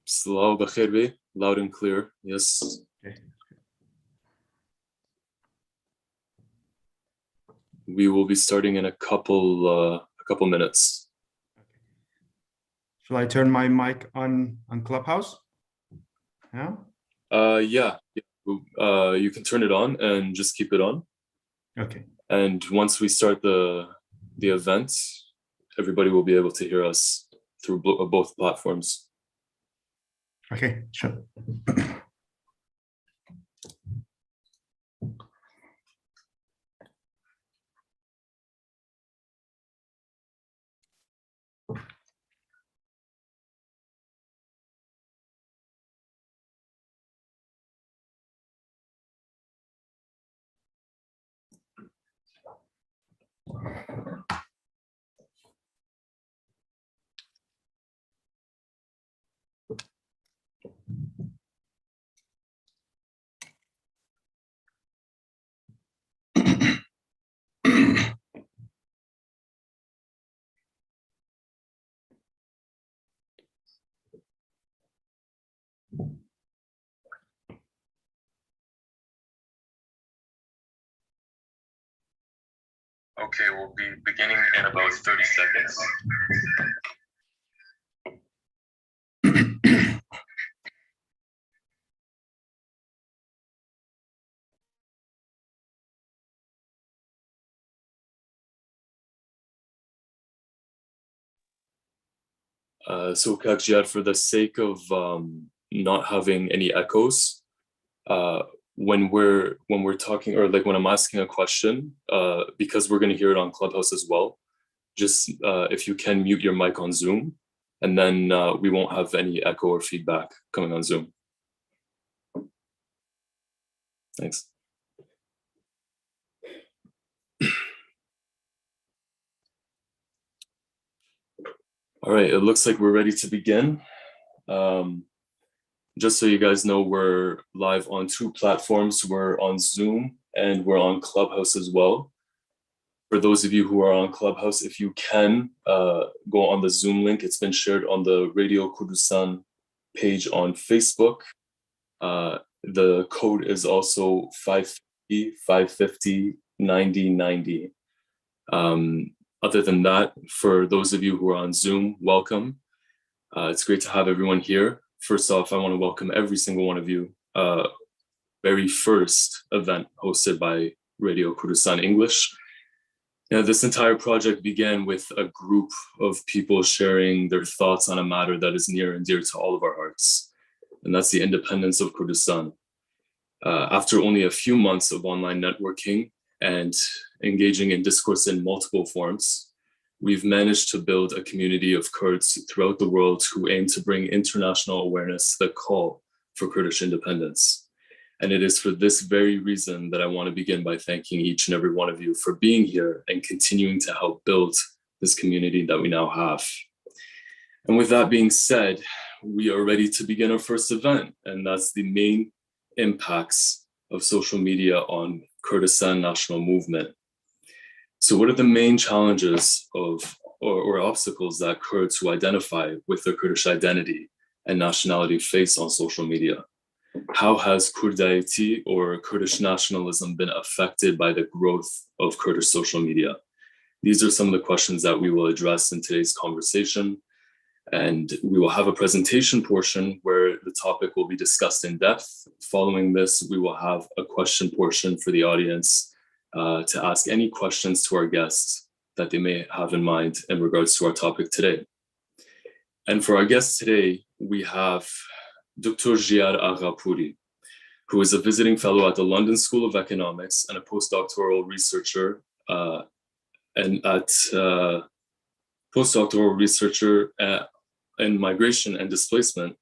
Salam Bakhair Bey, loud and clear. Yes. Okay. We will be starting in a couple minutes. Okay. Shall I turn my mic on Clubhouse? Yeah. Yeah. You can turn it on and just keep it on. Okay. And once we start the event, everybody will be able to hear us through both platforms. Okay, sure. Okay, we'll be beginning in about 30 seconds. So Jiyar, for the sake of not having any echoes, when we're talking, or like when I'm asking a question, because we're going to hear it on Clubhouse as well, just if you can mute your mic on Zoom, and then we won't have any echo or feedback coming on Zoom. Thanks. All right, it looks like we're ready to begin. Just so you guys know, we're live on 2 platforms. We're on Zoom and we're on Clubhouse as well. For those of you who are on Clubhouse, if you can go on the Zoom link, it's been shared on the Radio Kurdistan page on Facebook. The code is also 550 90 90. Other than that, for those of you who are on Zoom, welcome. It's great to have everyone here. First off, I want to welcome every single one of you. Very first event hosted by Radio Kurdistan English. Now, this entire project began with a group of people sharing their thoughts on a matter that is near and dear to all of our hearts, and that's the independence of Kurdistan. After only a few months of online networking and engaging in discourse in multiple forms, we've managed to build a community of Kurds throughout the world who aim to bring international awareness to the call for Kurdish independence. And it is for this very reason that I want to begin by thanking each and every one of you for being here and continuing to help build this community that we now have. And with that being said, we are ready to begin our first event, and that's the main impacts of social media on Kurdistan national movement. So what are the main challenges or obstacles that Kurds who identify with their Kurdish identity and nationality face on social media? How has Kurdiyeti or Kurdish nationalism been affected by the growth of Kurdish social media? These are some of the questions that we will address in today's conversation. And we will have a presentation portion where the topic will be discussed in depth. Following this, we will have a question portion for the audience to ask any questions to our guests that they may have in mind in regards to our topic today. And for our guest today, we have Dr. Jiyar Aghapouri, who is a visiting fellow at the London School of Economics and a postdoctoral researcher in migration and displacement,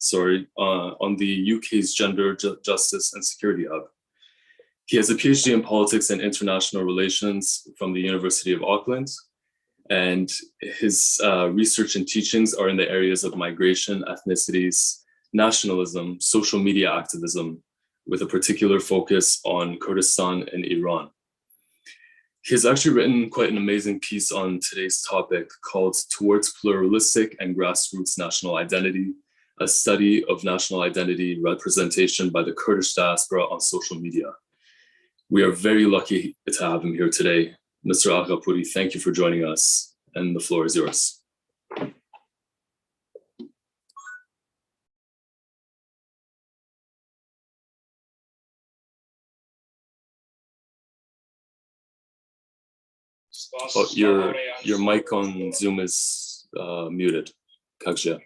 on the UK's Gender, Justice and Security Hub. He has a PhD in politics and international relations from the University of Auckland, and his research and teachings are in the areas of migration, ethnicities, nationalism, social media activism, with a particular focus on Kurdistan and Iran. He has actually written quite an amazing piece on today's topic called Towards Pluralistic and Grassroots National Identity, a study of national identity representation by the Kurdish diaspora on social media. We are very lucky to have him here today. Mr. Aghapouri, thank you for joining us, and the floor is yours. Oh, your mic on Zoom is muted. Kakja.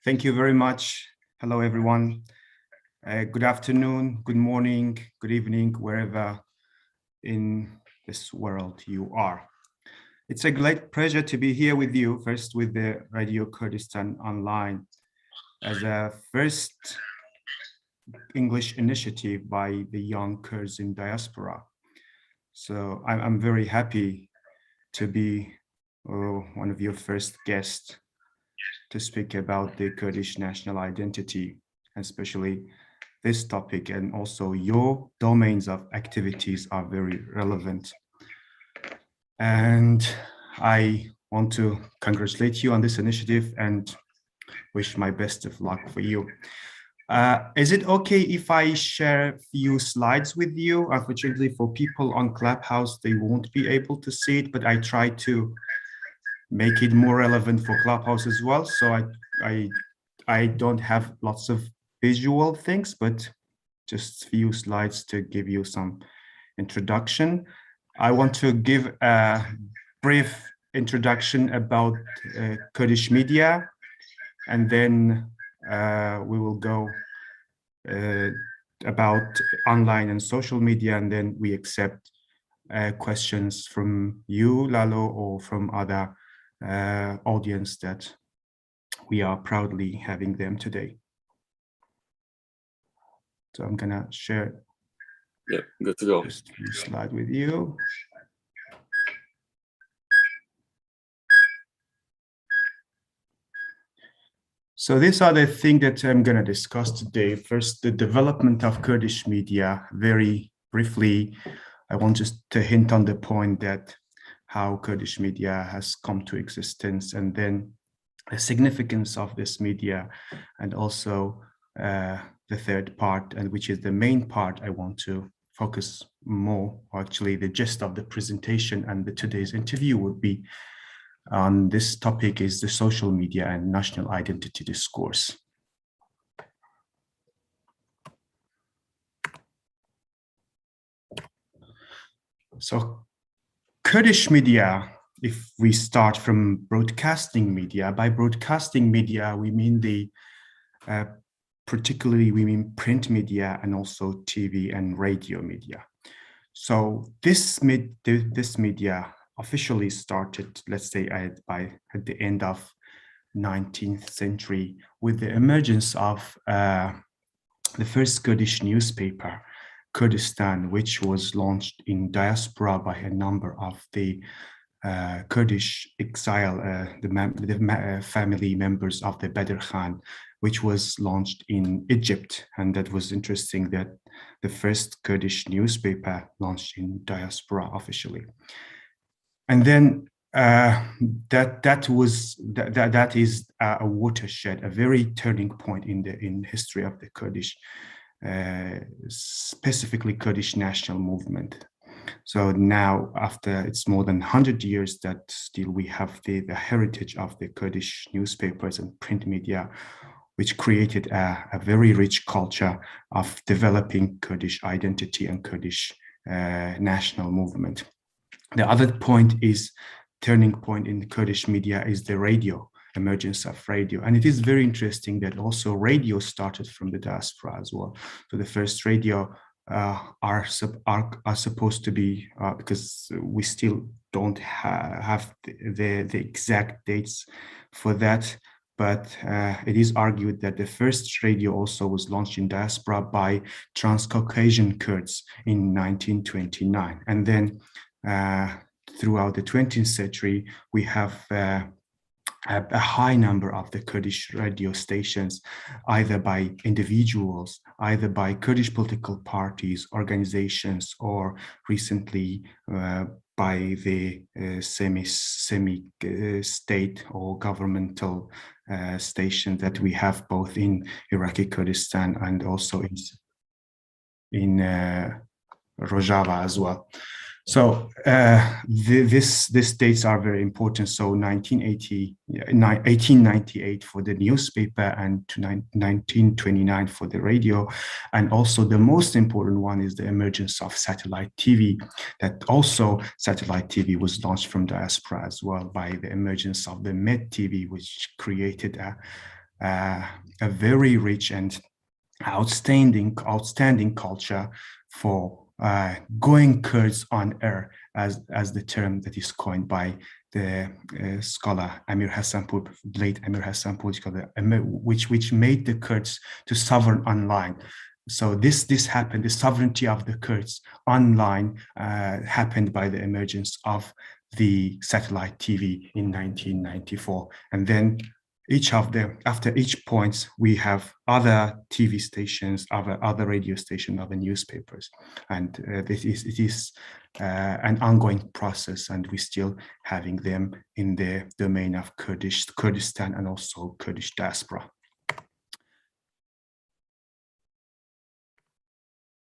Thank you very much. Hello, everyone. Good afternoon, good morning, good evening, wherever in this world you are. It's a great pleasure to be here with you, first with the Radio Kurdistan Online as a first English initiative by the young Kurds in diaspora. So I'm very happy to be one of your first guests to speak about the Kurdish national identity, especially this topic, and also your domains of activities are very relevant. And I want to congratulate you on this initiative and wish my best of luck for you. Is it okay if I share a few slides with you? Unfortunately, for people on Clubhouse, they won't be able to see it, but I try to make it more relevant for Clubhouse as well. So I don't have lots of visual things, but just a few slides to give you some introduction. I want to give a brief introduction about Kurdish media, and then we will go about online and social media, and then we accept questions from you, Lalo, or from other audience that we are proudly having them today. So I'm gonna share. Yeah, good to go. Just a slide with you. So these are the things that I'm going to discuss today. First, the development of Kurdish media. Very briefly, I want just to hint on the point that how Kurdish media has come to existence, and then the significance of this media, and also the third part, and which is the main part I want to focus more, or actually the gist of the presentation and today's interview would be on this topic, is the social media and national identity discourse. So Kurdish media, if we start from broadcasting media, by broadcasting media, we mean particularly we mean print media and also TV and radio media. So this media officially started, let's say, at the end of 19th century with the emergence of the first Kurdish newspaper, Kurdistan, which was launched in diaspora by a number of the Kurdish exile, the family members of the Badr Khan, which was launched in Egypt. And that was interesting that the first Kurdish newspaper launched in diaspora officially. And then that is a watershed, a very turning point in history of the Kurdish, specifically Kurdish national movement. So now, after it's more than 100 years that still we have the heritage of the Kurdish newspapers and print media, which created a very rich culture of developing Kurdish identity and Kurdish national movement. The other point is, turning point in the Kurdish media is the radio, emergence of radio. And it is very interesting that also radio started from the diaspora as well. So the first radio are supposed to be, because we still don't have the exact dates for that, but it is argued that the first radio also was launched in diaspora by Transcaucasian Kurds in 1929. And then throughout the 20th century, we have a high number of the Kurdish radio stations, either by individuals, either by Kurdish political parties, organizations, or recently by the semi-state or governmental station that we have both in Iraqi Kurdistan and also in Rojava as well. So these dates are very important. So 1898 for the newspaper and 1929 for the radio. And also the most important one is the emergence of satellite TV, that also satellite TV was launched from diaspora as well by the emergence of the Med TV, which created a very rich and outstanding culture for going Kurds on air, as the term that is coined by the scholar Amir Hassanpour, late Amir Hassanpour, which made the Kurds to sovereign online. So this happened. The sovereignty of the Kurds online happened by the emergence of the satellite TV in 1994, and then after each point, we have other TV stations, other radio stations, other newspapers, and it is an ongoing process, and we're still having them in the domain of Kurdistan and also Kurdish diaspora.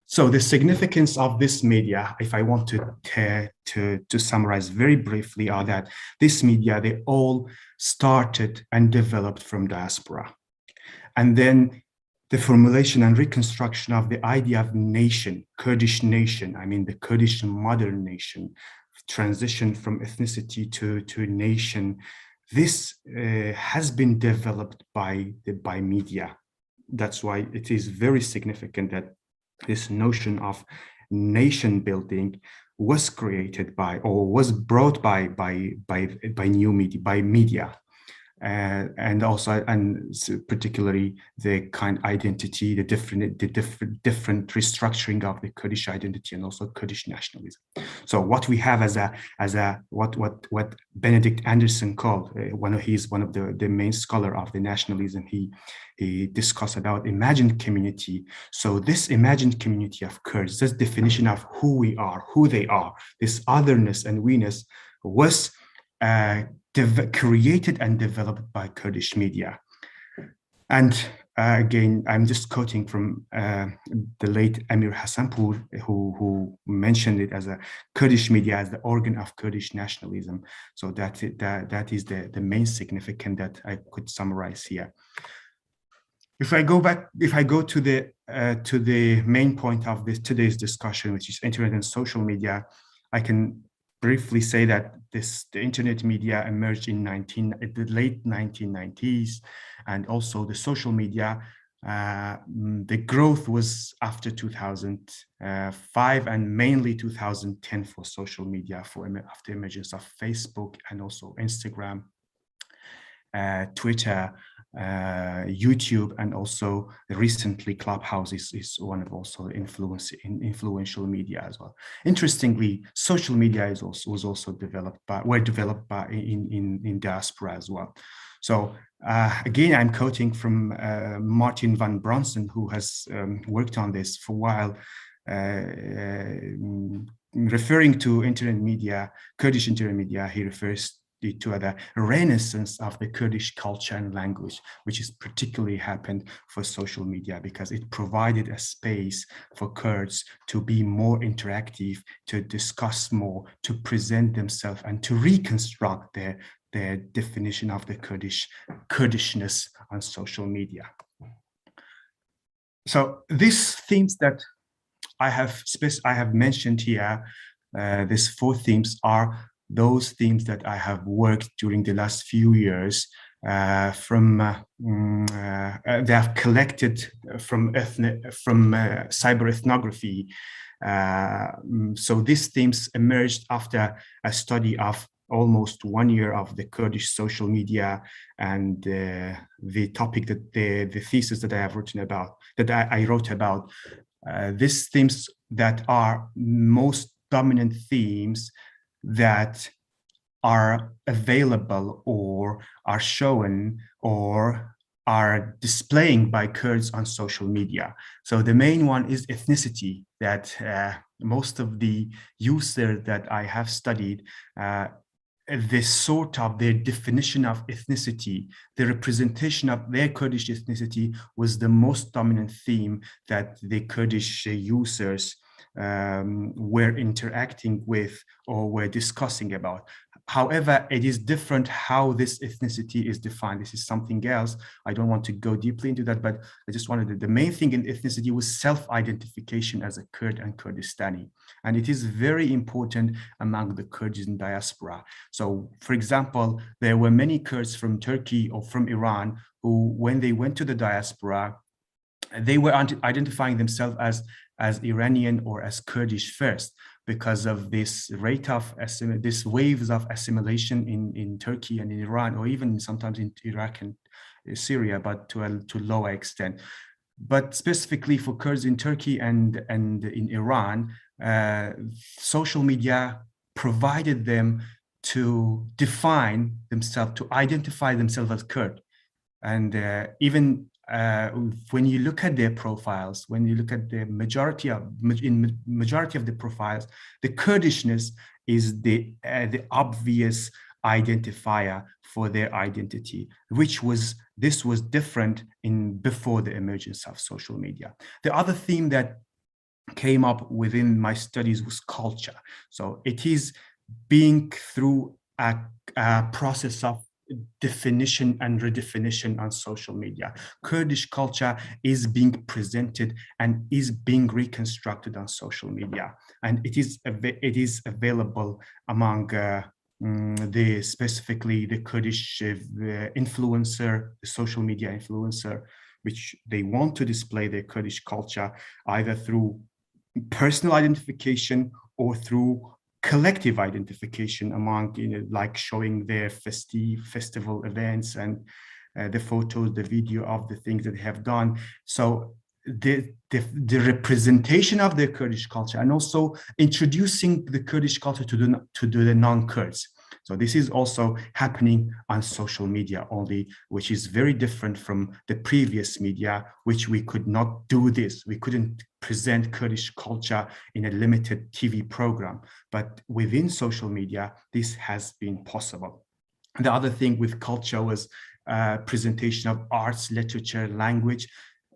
So the significance of this media, if I want to summarize very briefly, are that this media, they all started and developed from diaspora. And then the formulation and reconstruction of the idea of nation, Kurdish nation, I mean the Kurdish modern nation, transition from ethnicity to nation, this has been developed by media. That's why it is very significant that this notion of nation building was created by, or was brought by new media, by media, and also, and particularly the kind identity, the different restructuring of the Kurdish identity and also Kurdish nationalism. So what we have as what Benedict Anderson called he's one of the main scholar of the nationalism. He discussed about imagined community. So this imagined community of Kurds, this definition of who we are, who they are, this otherness and we-ness was created and developed by Kurdish media. And again, I'm just quoting from the late Amir Hassanpour, who mentioned it as a Kurdish media as the organ of Kurdish nationalism. So that is the main significance that I could summarize here. If I go to the main point of today's discussion, which is internet and social media, I can briefly say that the internet media emerged in the late 1990s, and also the social media. The growth was after 2005 and mainly 2010 for social media, after emergence of Facebook and also Instagram, Twitter, YouTube, and also recently Clubhouse is one of also influential media as well. Interestingly, social media was also developed by in diaspora as well. So again, I'm quoting from Martin van Bronson, who has worked on this for a while, referring to internet media, Kurdish internet media. He refers to the renaissance of the Kurdish culture and language, which is particularly happened for social media because it provided a space for Kurds to be more interactive, to discuss more, to present themselves, and to reconstruct their definition of the Kurdishness on social media. So these themes that I have mentioned here, these 4 themes are those themes that I have worked during the last few years they have collected from cyber ethnography. So these themes emerged after a study of almost 1 year of the Kurdish social media, and the topic that the thesis that I have written about, that I wrote about, these themes that are most dominant themes that are available or are shown or are displaying by Kurds on social media. So the main one is ethnicity, that most of the users that I have studied, this sort of their definition of ethnicity, the representation of their Kurdish ethnicity was the most dominant theme that the Kurdish users were interacting with or were discussing about. However, it is different how this ethnicity is defined. This is something else. I don't want to go deeply into that, but I just wanted to, the main thing in ethnicity was self-identification as a Kurd and Kurdistani. And it is very important among the Kurds in diaspora. So, for example, there were many Kurds from Turkey or from Iran who, when they went to the diaspora, they were identifying themselves as Iranian or as Kurdish first, because of this rate of this waves of assimilation in Turkey and in Iran, or even sometimes in Iraq and Syria, but to a lower extent. But specifically for Kurds in Turkey and in Iran, social media provided them to define themselves, to identify themselves as Kurd. And even when you look at their profiles, when you look at the majority of the profiles, the Kurdishness is the obvious identifier for their identity, this was different before the emergence of social media. The other theme that came up within my studies was culture. So it is being through a process of definition and redefinition on social media. Kurdish culture is being presented and is being reconstructed on social media, and it is available among specifically the Kurdish influencer, the social media influencer, which they want to display their Kurdish culture either through personal identification or through collective identification among, like showing their festival events and the photos, the video of the things that they have done. So the representation of the Kurdish culture, and also introducing the Kurdish culture to the non-Kurds. So this is also happening on social media only, which is very different from the previous media, which we could not do this. We couldn't present Kurdish culture in a limited TV program, but within social media, this has been possible. The other thing with culture was presentation of arts, literature, language,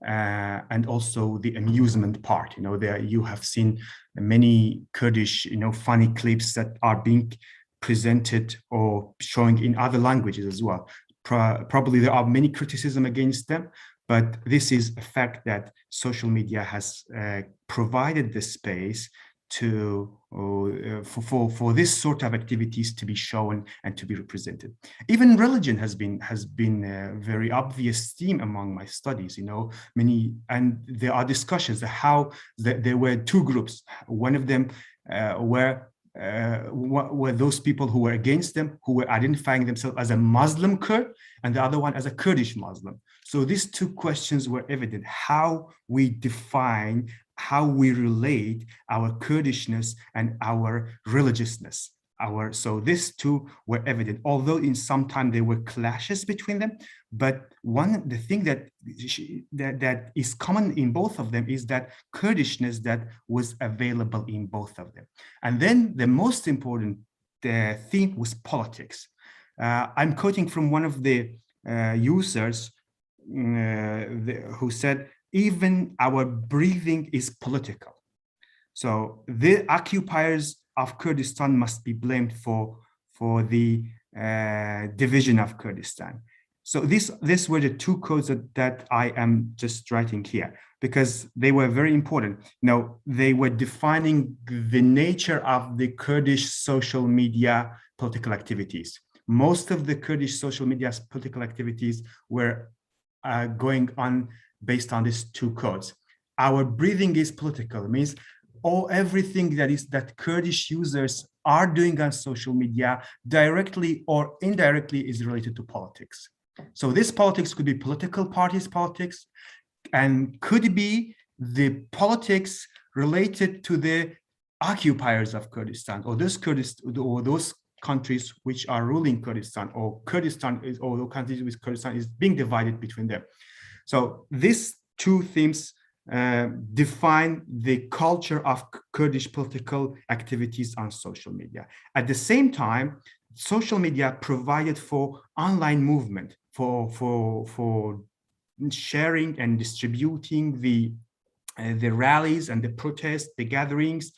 and also the amusement part. There you have seen many Kurdish, funny clips that are being presented or showing in other languages as well. Probably there are many criticism against them, but this is a fact that social media has provided the space to for this sort of activities to be shown and to be represented. Even religion has been a very obvious theme among my studies. And there are discussions how there were two groups. One of them were those people who were against them, who were identifying themselves as a Muslim Kurd, and the other one as a Kurdish Muslim. So these two questions were evident: how we define, how we relate our Kurdishness and our religiousness. So these two were evident, although in some time there were clashes between them. But the thing that is common in both of them is that Kurdishness that was available in both of them. And then the most important theme was politics. I'm quoting from one of the users who said, "Even our breathing is political." So the occupiers of Kurdistan must be blamed for the division of Kurdistan. So these were the two codes that I am just writing here, because they were very important. They were defining the nature of the Kurdish social media political activities. Most of the Kurdish social media political activities were going on based on these two codes. Our breathing is political. It means everything that Kurdish users are doing on social media, directly or indirectly, is related to politics. So this politics could be political parties politics, and could be the politics related to the occupiers of Kurdistan, or those countries which are ruling Kurdistan, or the countries with Kurdistan is being divided between them. So these two themes define the culture of Kurdish political activities on social media. At the same time, social media provided for online movement, for sharing and distributing the rallies and the protests, the gatherings,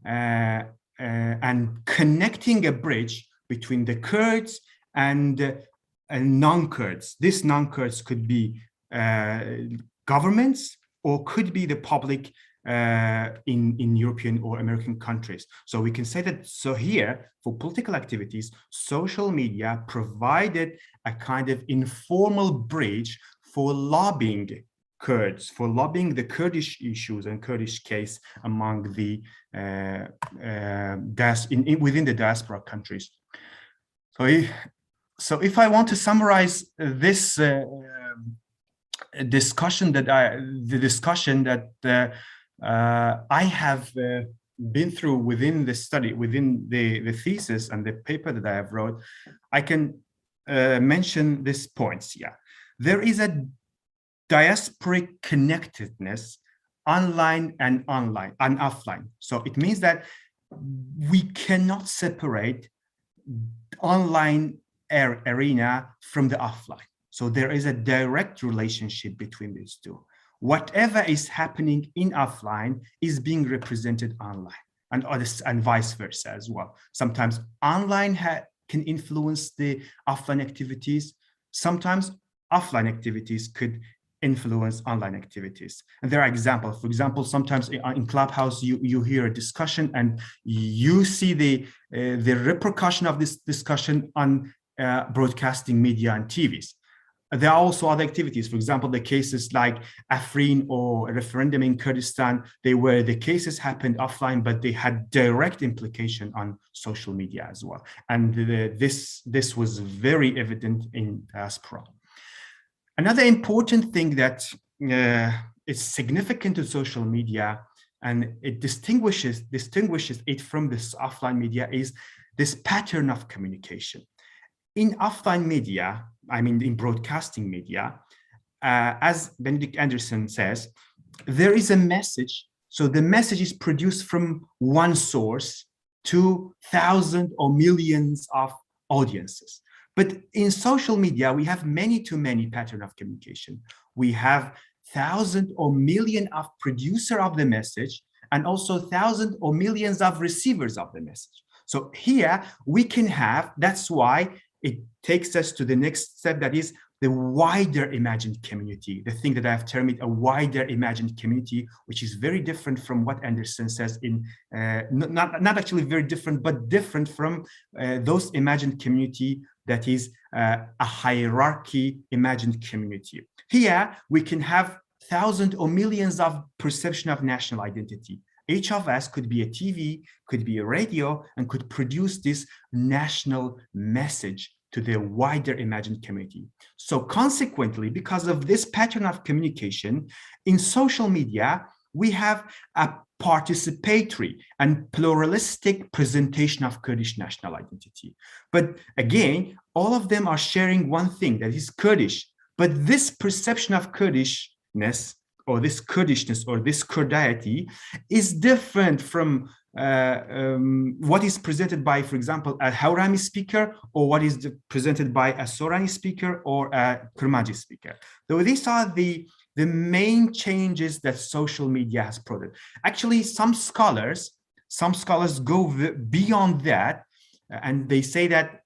and connecting a bridge between the Kurds and non-Kurds. These non-Kurds could be governments or could be the public in European or American countries. So we can say that, so here, for political activities, social media provided a kind of informal bridge for lobbying Kurds, for lobbying the Kurdish issues and Kurdish case among the within the diaspora countries. So if I want to summarize this discussion that I have been through within the study, within the thesis and the paper that I have wrote, I can mention these points. Yeah, there is a diasporic connectedness online and offline. So it means that we cannot separate online arena from the offline. So there is a direct relationship between these two. Whatever is happening in offline is being represented online, and vice versa as well. Sometimes online can influence the offline activities. Sometimes offline activities could influence online activities. And there are examples. For example, sometimes in Clubhouse, you hear a discussion and you see the repercussion of this discussion on broadcasting media and TVs. There are also other activities. For example, the cases like Afrin or a referendum in Kurdistan, the cases happened offline, but they had direct implication on social media as well. And this was very evident in diaspora. Another important thing that is significant to social media, and it distinguishes it from this offline media, is this pattern of communication. In offline media, I mean in broadcasting media, as Benedict Anderson says, there is a message. So the message is produced from one source to thousands or millions of audiences. But in social media, we have many-to-many pattern of communication. We have thousands or million of producer of the message, and also thousands or millions of receivers of the message. So here we can have, that's why it takes us to the next step, that is the wider imagined community, the thing that I've termed a wider imagined community, which is very different from what Anderson says in, not actually very different, but different from those imagined community that is a hierarchy imagined community. Here, we can have thousands or millions of perception of national identity. Each of us could be a TV, could be a radio, and could produce this national message to the wider imagined community. So consequently, because of this pattern of communication, in social media, we have a participatory and pluralistic presentation of Kurdish national identity. But again, all of them are sharing one thing, that is Kurdish. But this perception of Kurdishness, or this Kurdishness, or this Kurdiety, is different from what is presented by, for example, a Hawrami speaker, or what is presented by a Sorani speaker or a Kurmaji speaker. So these are the main changes that social media has produced. Actually, some scholars go beyond that, and they say that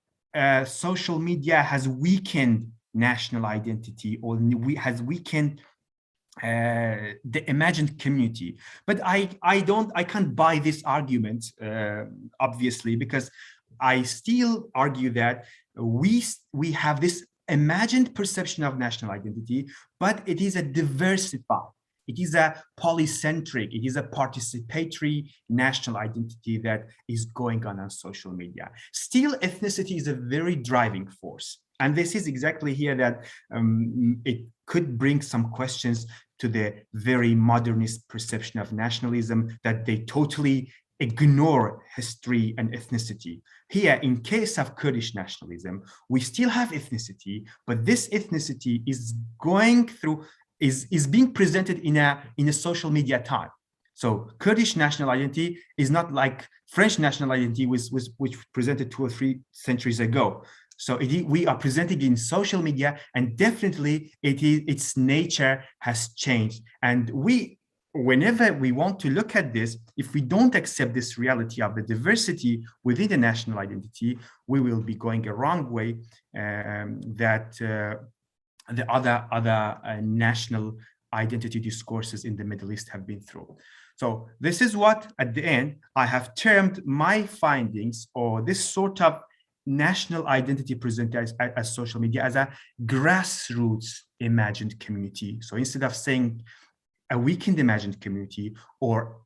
social media has weakened national identity, or has weakened the imagined community. But I can't buy this argument, obviously, because I still argue that we have this imagined perception of national identity, but it is a diversified, it is a polycentric, it is a participatory national identity that is going on social media. Still, ethnicity is a very driving force. And this is exactly here that it could bring some questions to the very modernist perception of nationalism, that they totally ignore history and ethnicity. Here, in case of Kurdish nationalism, we still have ethnicity, but this ethnicity is going through is being presented in a social media time. So Kurdish national identity is not like French national identity, which presented 2 or 3 centuries ago. So we are presenting in social media, and definitely its nature has changed. And whenever we want to look at this, if we don't accept this reality of the diversity within the national identity, we will be going a wrong way that the other national identity discourses in the Middle East have been through. So this is what, at the end, I have termed my findings, or this sort of national identity presented as social media, as a grassroots imagined community. So instead of saying a weakened imagined community, or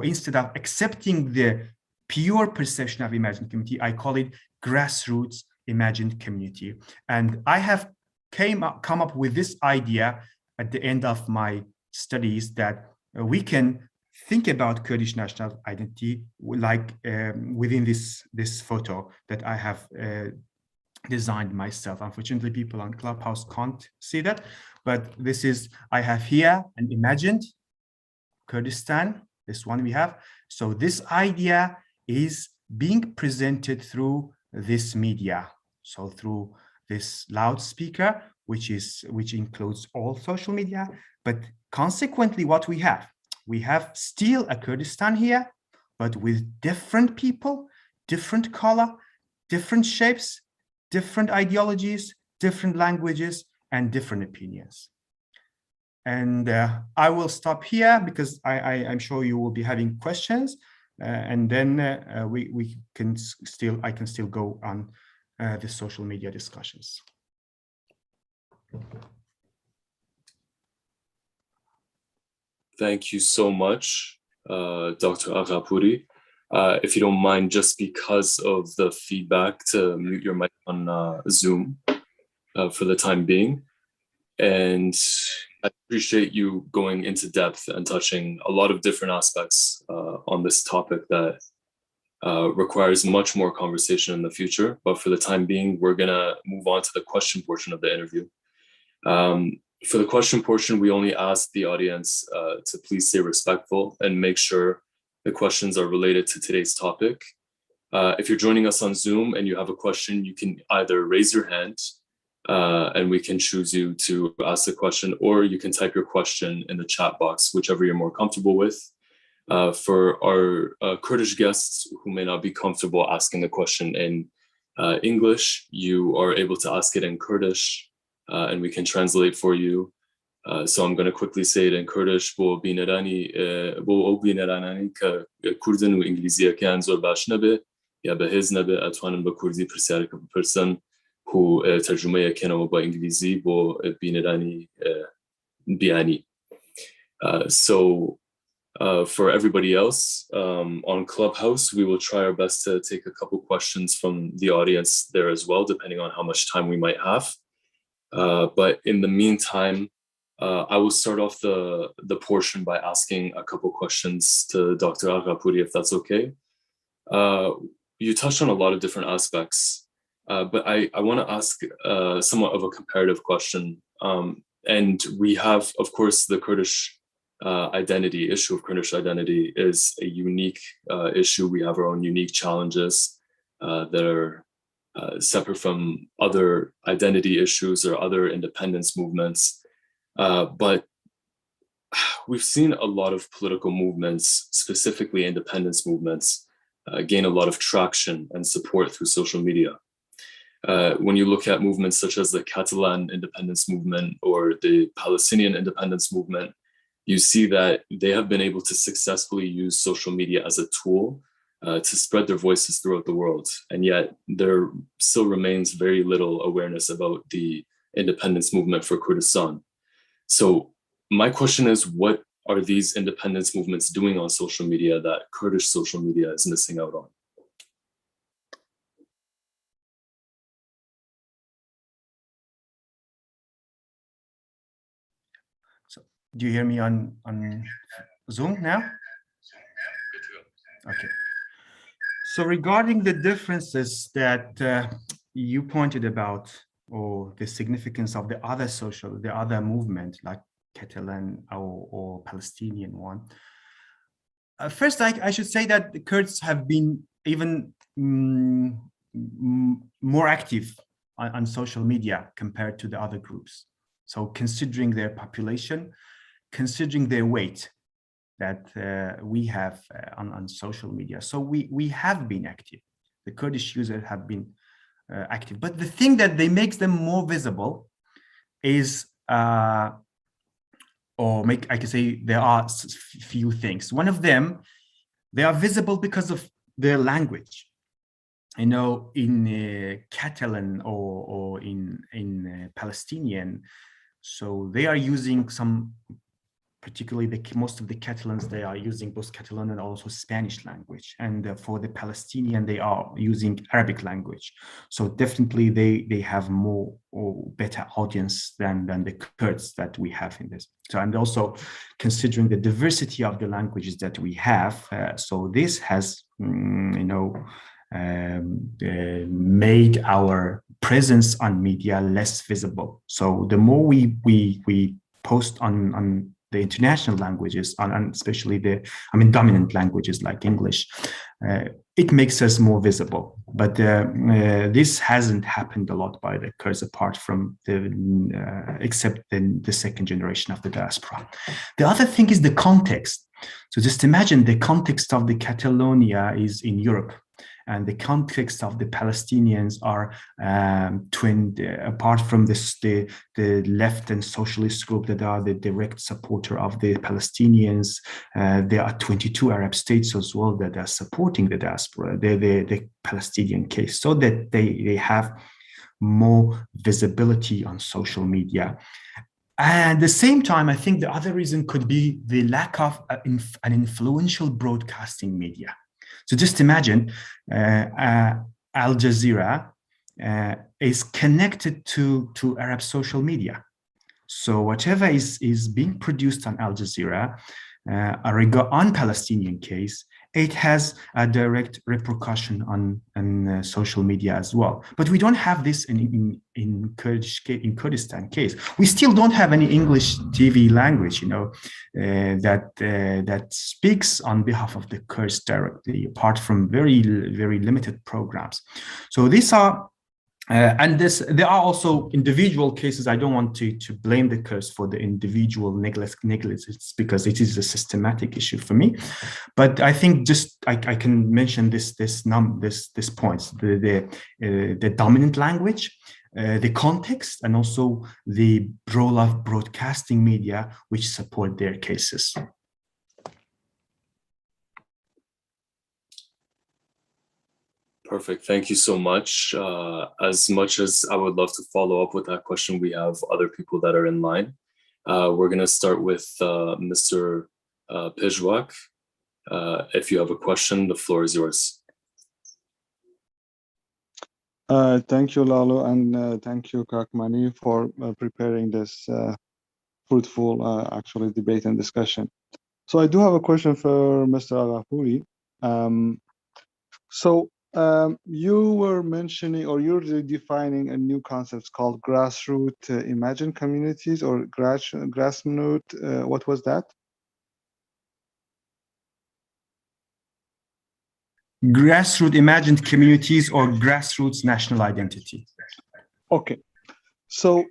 instead of accepting the pure perception of imagined community, I call it grassroots imagined community. And I have come up with this idea at the end of my studies, that we can think about Kurdish national identity like within this photo that I have designed myself. Unfortunately, people on Clubhouse can't see that, but this is, I have here an imagined Kurdistan, this one we have. So this idea is being presented through this media, so through this loudspeaker, which includes all social media. But consequently, what we have still a Kurdistan here, but with different people, different color, different shapes, different ideologies, different languages, and different opinions. And I will stop here because I'm sure you will be having questions, and then I can still go on the social media discussions. Thank you so much, Dr. Aghapouri. If you don't mind, just because of the feedback, to mute your mic on Zoom for the time being. And I appreciate you going into depth and touching a lot of different aspects on this topic that requires much more conversation in the future. But for the time being, we're gonna move on to the question portion of the interview. For the question portion, we only ask the audience to please stay respectful and make sure the questions are related to today's topic. If you're joining us on Zoom and you have a question, you can either raise your hand and we can choose you to ask the question, or you can type your question in the chat box, whichever you're more comfortable with. For our Kurdish guests who may not be comfortable asking the question in English, you are able to ask it in Kurdish, and we can translate for you. So I'm going to quickly say it in Kurdish. Bo binarani ka Kurdin u İngilizce kan zor baş nabe ya behez nabe atwanin ba Kurdi persiyar ka person who tercüme kan ba İngilizi bo binarani biani. So for everybody else on Clubhouse, we will try our best to take a couple questions from the audience there as well, depending on how much time we might have. But in the meantime, I will start off the portion by asking a couple questions to Dr. Aghapouri, if that's okay. You touched on a lot of different aspects, but I want to ask somewhat of a comparative question. And we have, of course, the Kurdish issue of Kurdish identity is a unique issue. We have our own unique challenges that are separate from other identity issues or other independence movements. But we've seen a lot of political movements, specifically independence movements, gain a lot of traction and support through social media. When you look at movements such as the Catalan independence movement or the Palestinian independence movement, you see that they have been able to successfully use social media as a tool to spread their voices throughout the world. And yet there still remains very little awareness about the independence movement for Kurdistan. So my question is, what are these independence movements doing on social media that Kurdish social media is missing out on? So do you hear me on Zoom now? Okay. So regarding the differences that you pointed about, or the significance of the other movement, like Catalan or Palestinian one. First, I should say that the Kurds have been even more active on social media compared to the other groups. So considering their population, considering their weight that we have on social media. So we have been active. The Kurdish users have been active. But the thing that makes them more visible is, I can say there are few things. One of them, they are visible because of their language. You know, in Catalan or in Palestinian, so they are using some, particularly most of the Catalans, they are using both Catalan and also Spanish language. And for the Palestinian, they are using Arabic language. So definitely they have more or better audience than the Kurds that we have in this. So, and also considering the diversity of the languages that we have, so this has, made our presence on media less visible. So the more we post on the international languages, and especially dominant languages like English, it makes us more visible. But this hasn't happened a lot by the Kurds, apart from except the second generation of the diaspora. The other thing is the context. So just imagine the context of the Catalonia is in Europe, and the context of the Palestinians are apart from the left and socialist group that are the direct supporter of the Palestinians, there are 22 Arab states as well that are supporting the diaspora, the Palestinian case, so that they have more visibility on social media. And at the same time, I think the other reason could be the lack of an influential broadcasting media. So just imagine Al Jazeera is connected to Arab social media. So whatever is being produced on Al Jazeera on Palestinian case, it has a direct repercussion on social media as well. But we don't have this in Kurdistan case. We still don't have any English TV language, that speaks on behalf of the Kurds directly, apart from very, very limited programs. So these are there are also individual cases. I don't want to blame the Kurds for the individual negligence, because it is a systematic issue for me. But I think I can mention this points: the dominant language, the context, and also the role of broadcasting media, which support their cases. Perfect. Thank you so much. As much as I would love to follow up with that question, we have other people that are in line. We're going to start with Mr. Pejwak. If you have a question, the floor is yours. Thank you, Lalo, and thank you, Kakmani, for preparing this fruitful, actually, debate and discussion. So I do have a question for Mr. Aghapouri. You were mentioning, or you're defining a new concept called grassroots imagined communities, or grassroots. What was that? Grassroots imagined communities, or grassroots national identity. Okay, so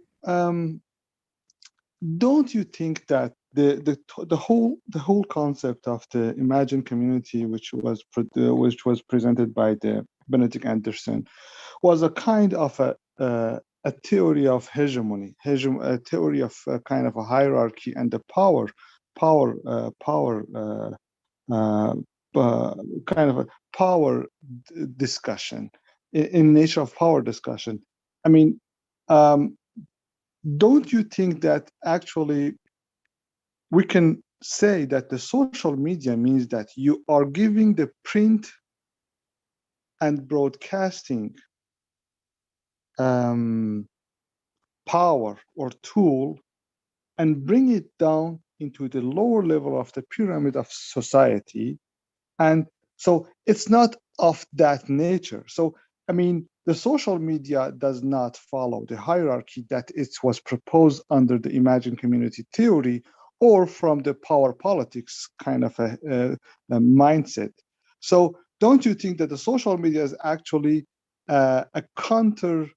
don't you think that the whole concept of the imagined community, which was presented by the Benedict Anderson, was a kind of a theory of hegemony, a theory of a kind of a hierarchy and the power kind of a power discussion, in nature of power discussion. I mean, don't you think that actually we can say that the social media means that you are giving the print and broadcasting power or tool and bring it down into the lower level of the pyramid of society? And so it's not of that nature. So, I mean, the social media does not follow the hierarchy that it was proposed under the imagined community theory or from the power politics kind of a mindset. So don't you think that the social media is actually a counter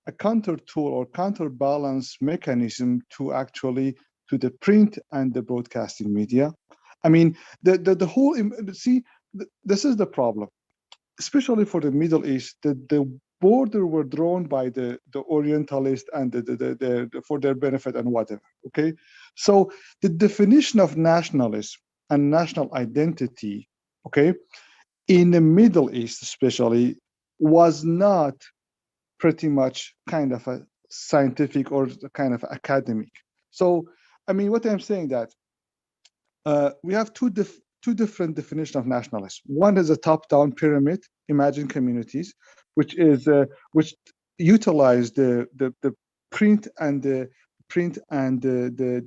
tool or counterbalance mechanism to actually to the print and the broadcasting media? I mean, the whole, see, this is the problem, especially for the Middle East. The border were drawn by the Orientalists and for their benefit and whatever. Okay, so the definition of nationalism and national identity, okay, in the Middle East especially, was not pretty much kind of a scientific or kind of academic. So, I mean, what I'm saying that we have two different definitions of nationalism. One is a top-down pyramid, imagined communities, which utilize the print and the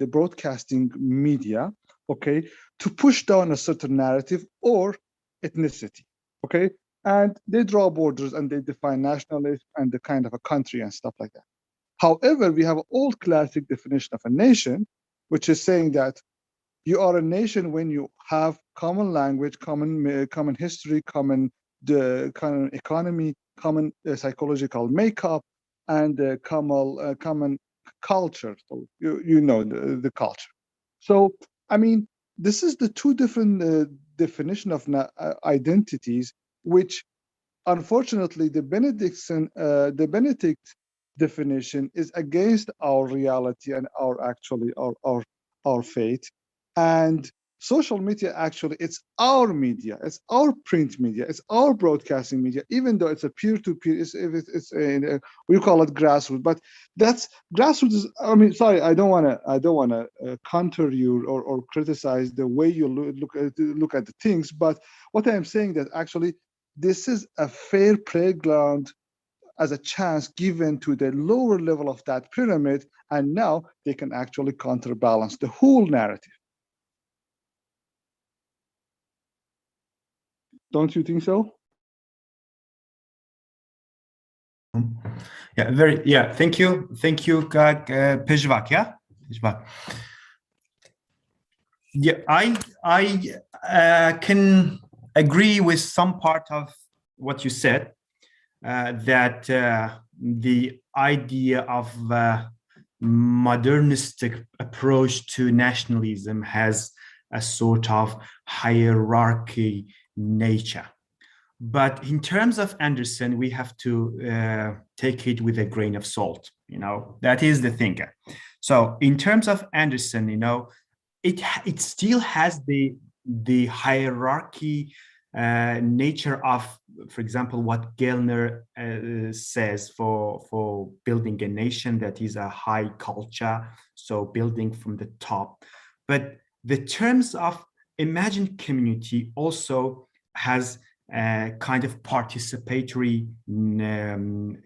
broadcasting media, okay, to push down a certain narrative or ethnicity, okay, and they draw borders and they define nationalism and the kind of a country and stuff like that. However, we have an old classic definition of a nation, which is saying that you are a nation when you have common language, common history, common economy, common psychological makeup, and common culture. So you know the culture. So I mean, this is the two different definition of identities, which unfortunately the Benedict definition is against our reality and our fate. And social media, actually, it's our media, it's our print media, it's our broadcasting media, even though it's a peer-to-peer, we call it grassroots, but that's grassroots is, I mean, sorry, I don't want to counter you or criticize the way you look at the things, but what I'm saying that actually this is a fair playground as a chance given to the lower level of that pyramid, and now they can actually counterbalance the whole narrative. Don't you think so? Yeah, thank you, Pejvak, yeah? Pejvak. Yeah, I can agree with some part of what you said, that the idea of modernistic approach to nationalism has a sort of hierarchy nature. But in terms of Anderson, we have to take it with a grain of salt, you know, that is the thing. So in terms of Anderson, you know, it still has the hierarchy nature of, for example, what Gellner says for building a nation, that is a high culture, so building from the top. But the terms of imagined community also has a kind of participatory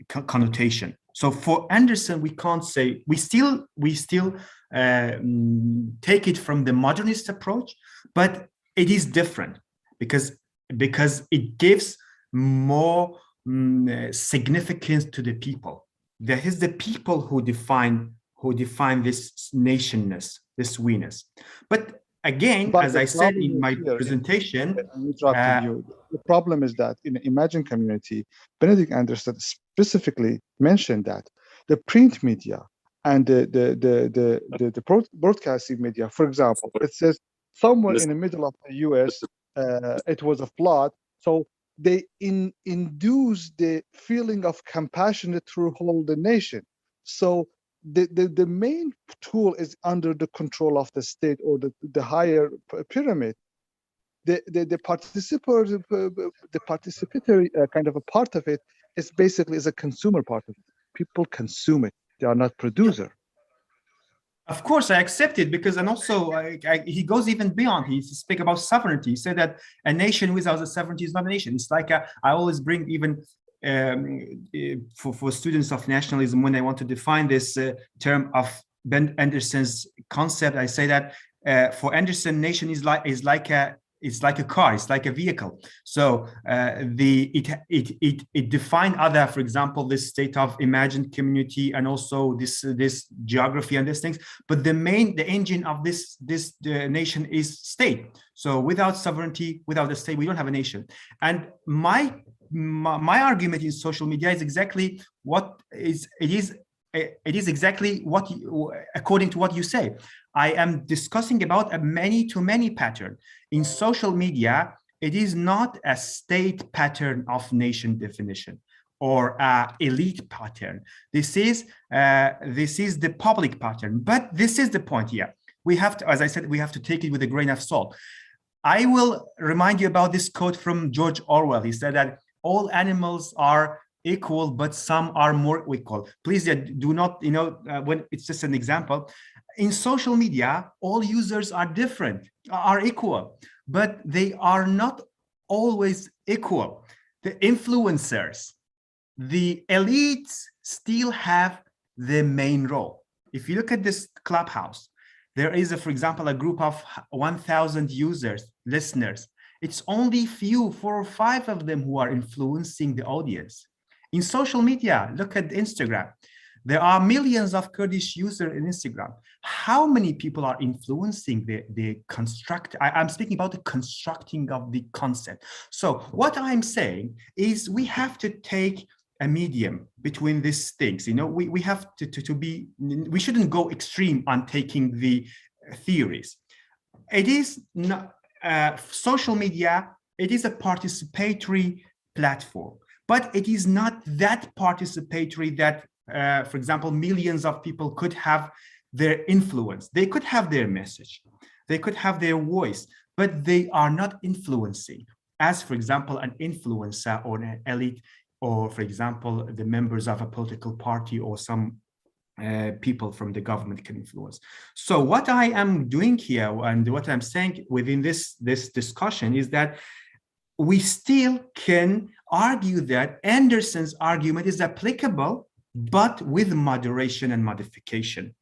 connotation. So for Anderson, we can't say, we still take it from the modernist approach, but it is different because it gives more significance to the people. That is the people who define this nationness, this we-ness. But again, as I said in my presentation, I'm interrupting you. The problem is that in the imagined community, Benedict Anderson specifically mentioned that the print media and the broadcasting media, for example, it says somewhere in the middle of the US, it was a flood. So they induce the feeling of compassion through whole the nation. So the main tool is under the control of the state or the higher pyramid. The participatory kind of a part of it is basically is a consumer part of it. People consume it; they are not producer. Of course, I accept it because, and also he goes even beyond. He speaks about sovereignty. He said that a nation without a sovereignty is not a nation. It's like I always bring even for students of nationalism when I want to define this term of Ben Anderson's concept. I say that for Anderson, nation is like a it's like a car, it's like a vehicle. So it defined other, for example, this state of imagined community and also this geography and these things. But the engine of this nation is state. So without sovereignty, without the state, we don't have a nation. And my argument in social media is exactly what it is exactly what according to what you say. I am discussing about a many-to-many pattern. In social media, it is not a state pattern of nation definition or elite pattern. This is the public pattern. But this is the point here. We have to, as I said, we have to take it with a grain of salt. I will remind you about this quote from George Orwell. He said that all animals are equal, but some are more equal. Please do not, when it's just an example. In social media, all users are different, are equal, but they are not always equal. The influencers, the elites still have the main role. If you look at this Clubhouse, there is, for example, a group of 1,000 users, listeners. It's only 4 or 5 of them who are influencing the audience. In social media, look at Instagram. There are millions of Kurdish users in Instagram. How many people are influencing the construct? I'm speaking about the constructing of the concept. So what I'm saying is we have to take a medium between these things. We have to be, we shouldn't go extreme on taking the theories. It is not, social media, it is a participatory platform, but it is not that participatory that, for example, millions of people could have their influence. They could have their message. They could have their voice, but they are not influencing. As, for example, an influencer or an elite, or, for example, the members of a political party or some people from the government can influence. So what I am doing here and what I'm saying within this discussion is that we still can argue that Anderson's argument is applicable, but with moderation and modification.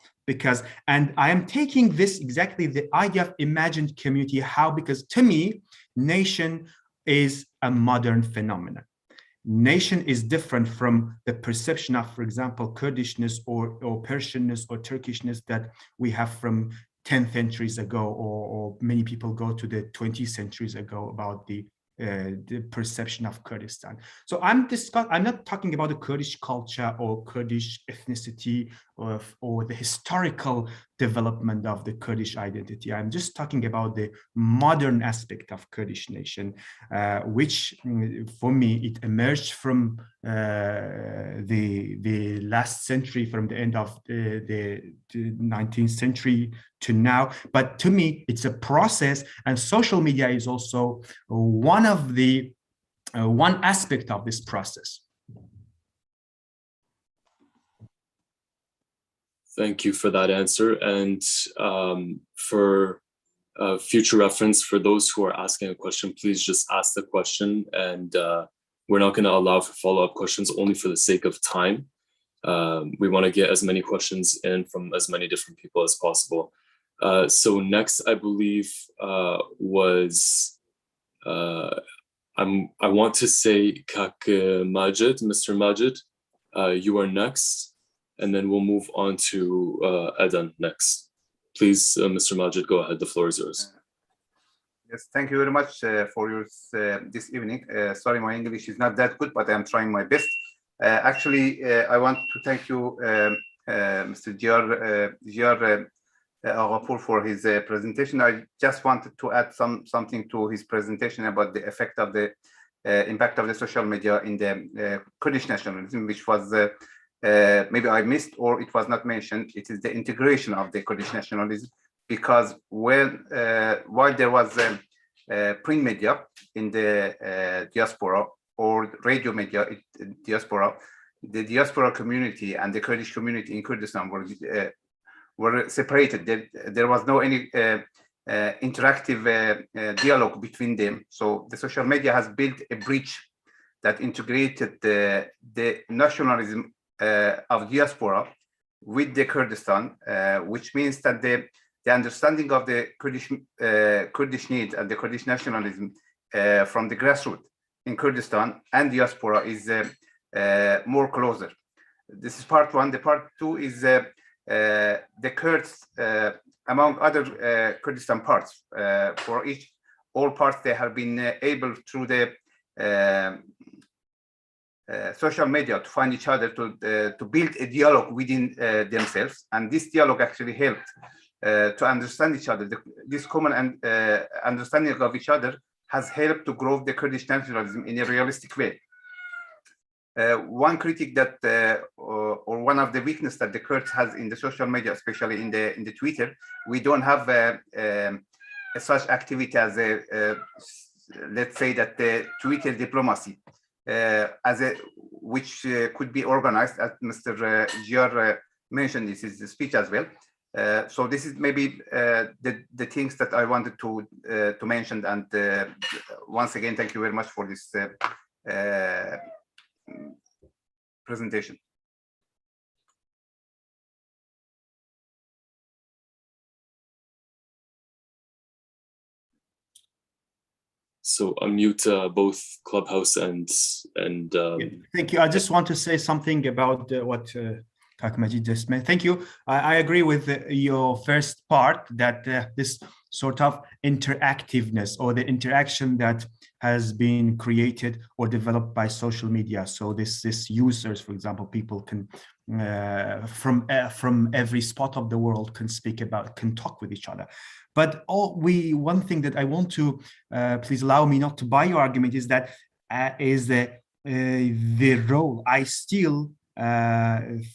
And I am taking this exactly the idea of imagined community, because to me, nation is a modern phenomenon. Nation is different from the perception of, for example, Kurdishness or Persianness or Turkishness that we have from 10 centuries ago, or many people go to the 20 centuries ago about the perception of Kurdistan. So I'm not talking about the Kurdish culture or Kurdish ethnicity or the historical development of the Kurdish identity. I'm just talking about the modern aspect of Kurdish nation, which for me, it emerged from the last century, from the end of the 19th century to now. But to me, it's a process, and social media is also one aspect of this process. Thank you for that answer. And for future reference, for those who are asking a question, please just ask the question, and we're not going to allow for follow-up questions only for the sake of time. We want to get as many questions in from as many different people as possible. So next, I believe, was, I want to say Kak Majid, Mr. Majid, you are next, and then we'll move on to Adan next. Please, Mr. Majid, go ahead, the floor is yours. Yes, thank you very much for your this evening. Sorry, my English is not that good, but I'm trying my best. Actually, I want to thank you, Mr. Jiyar Aghapouri, for his presentation. I just wanted to add something to his presentation about the effect of the impact of the social media in the Kurdish nationalism, which was maybe I missed or it was not mentioned. It is the integration of the Kurdish nationalism, because while there was print media in the diaspora or radio media diaspora, the diaspora community and the Kurdish community in Kurdistan were separated. There was no any interactive dialogue between them. So the social media has built a bridge that integrated the nationalism of diaspora with the Kurdistan, which means that the the understanding of the Kurdish needs and the Kurdish nationalism from the grassroots in Kurdistan and diaspora is more closer. This is part one. The part two is the Kurds, among other Kurdistan parts. For all parts, they have been able through the social media to find each other, to build a dialogue within themselves, and this dialogue actually helped to understand each other. This common understanding of each other has helped to grow the Kurdish nationalism in a realistic way. One critique that, or one of the weaknesses that the Kurds has in the social media, especially in the Twitter, we don't have such activity as let's say that the Twitter diplomacy, which could be organized, as Mr. Jiyar mentioned this is the speech as well. So this is maybe the things that I wanted to mention. And once again, thank you very much for this presentation. So unmute both Clubhouse and thank you. I just want to say something about what Kak Majid just meant. Thank you. I agree with your first part that this sort of interactiveness or the interaction that has been created or developed by social media. So this users, for example, people can from every spot of the world can talk with each other. But one thing that I want to please allow me not to buy your argument is that the role. I still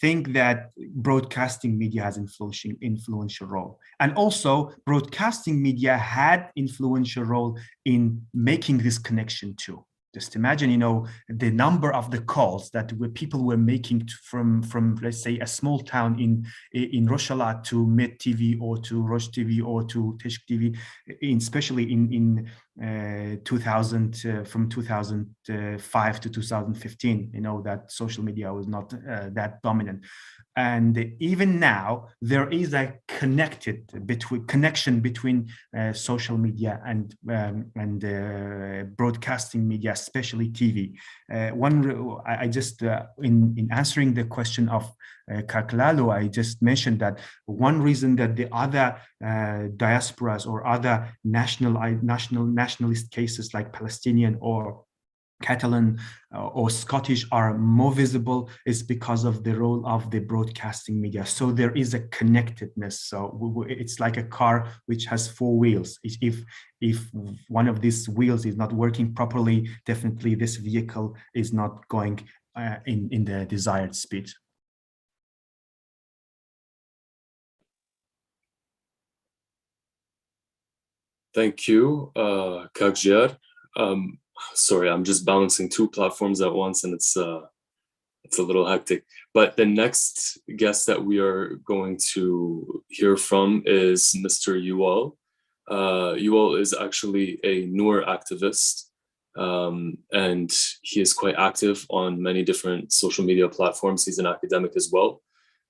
think that broadcasting media has influential role, and also broadcasting media had influential role in making this connection too. Just imagine, the number of the calls that people were making from let's say a small town in Rojava to Med TV or to Roj TV or to Teshk TV, especially in 2000 from 2005 to 2015. That social media was not that dominant, and even now there is a connection between social media and broadcasting media, especially TV. I just in answering the question of Kaklalo, I just mentioned that one reason that the other diasporas or other nationalist cases like Palestinian or Catalan or Scottish are more visible is because of the role of the broadcasting media. So there is a connectedness. So it's like a car which has four wheels. If one of these wheels is not working properly, definitely this vehicle is not going in the desired speed. Thank you, Kak Jiyar. Sorry, I'm just balancing two platforms at once, and it's a little hectic. But the next guest that we are going to hear from is Mr. Yuval. Yuval is actually a newer activist, and he is quite active on many different social media platforms. He's an academic as well,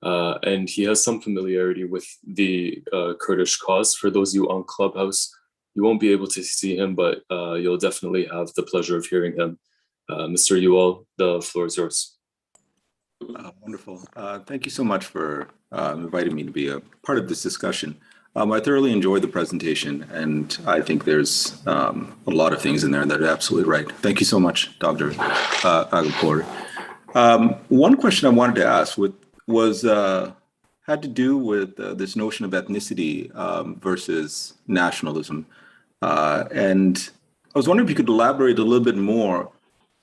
and he has some familiarity with the Kurdish cause. For those of you on Clubhouse, you won't be able to see him, but you'll definitely have the pleasure of hearing him. Mr. Yuval, the floor is yours. Wonderful. Thank you so much for inviting me to be a part of this discussion. I thoroughly enjoyed the presentation, and I think there's a lot of things in there that are absolutely right. Thank you so much, Dr. Aghapouri. One question I wanted to ask had to do with this notion of ethnicity versus nationalism. And I was wondering if you could elaborate a little bit more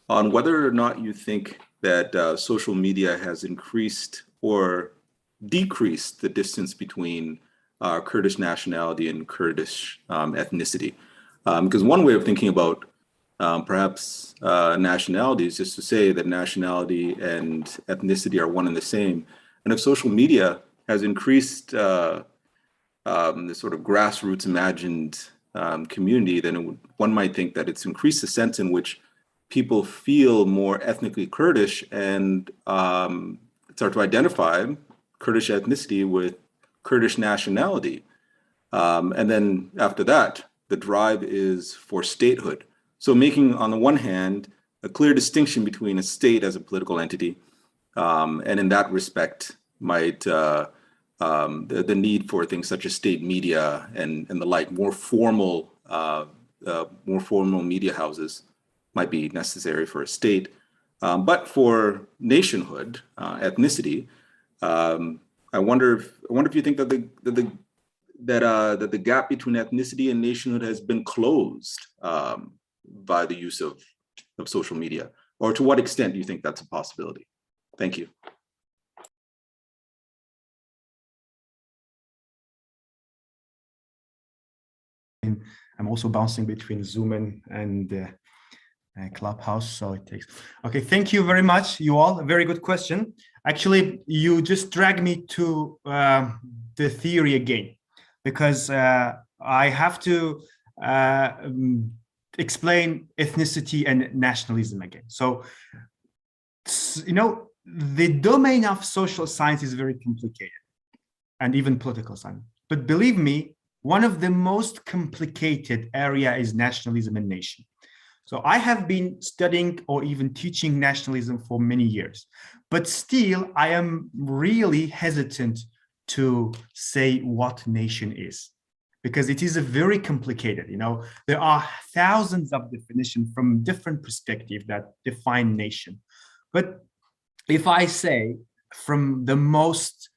on whether or not you think that social media has increased or decreased the distance between Kurdish nationality and Kurdish ethnicity. Because one way of thinking about perhaps nationality is just to say that nationality and ethnicity are one and the same. And if social media has increased this sort of grassroots imagined community, then one might think that it's increased the sense in which people feel more ethnically Kurdish and start to identify Kurdish ethnicity with Kurdish nationality. And then after that, the drive is for statehood. So making, on the one hand, a clear distinction between a state as a political entity, and in that respect, might the need for things such as state media and the like, more formal media houses might be necessary for a state. But for nationhood, ethnicity, I wonder if you think that the gap between ethnicity and nationhood has been closed by the use of social media, or to what extent do you think that's a possibility? Thank you. I'm also bouncing between Zoom and Clubhouse, so it takes. Okay, thank you very much, you all. A very good question. Actually, you just dragged me to the theory again, because I have to explain ethnicity and nationalism again. So, you know, the domain of social science is very complicated, and even political science. But believe me, one of the most complicated area is nationalism and nation. So I have been studying or even teaching nationalism for many years, but still I am really hesitant to say what nation is, because it is a very complicated, you know, there are thousands of definitions from different perspectives that define nation. But if I say from the most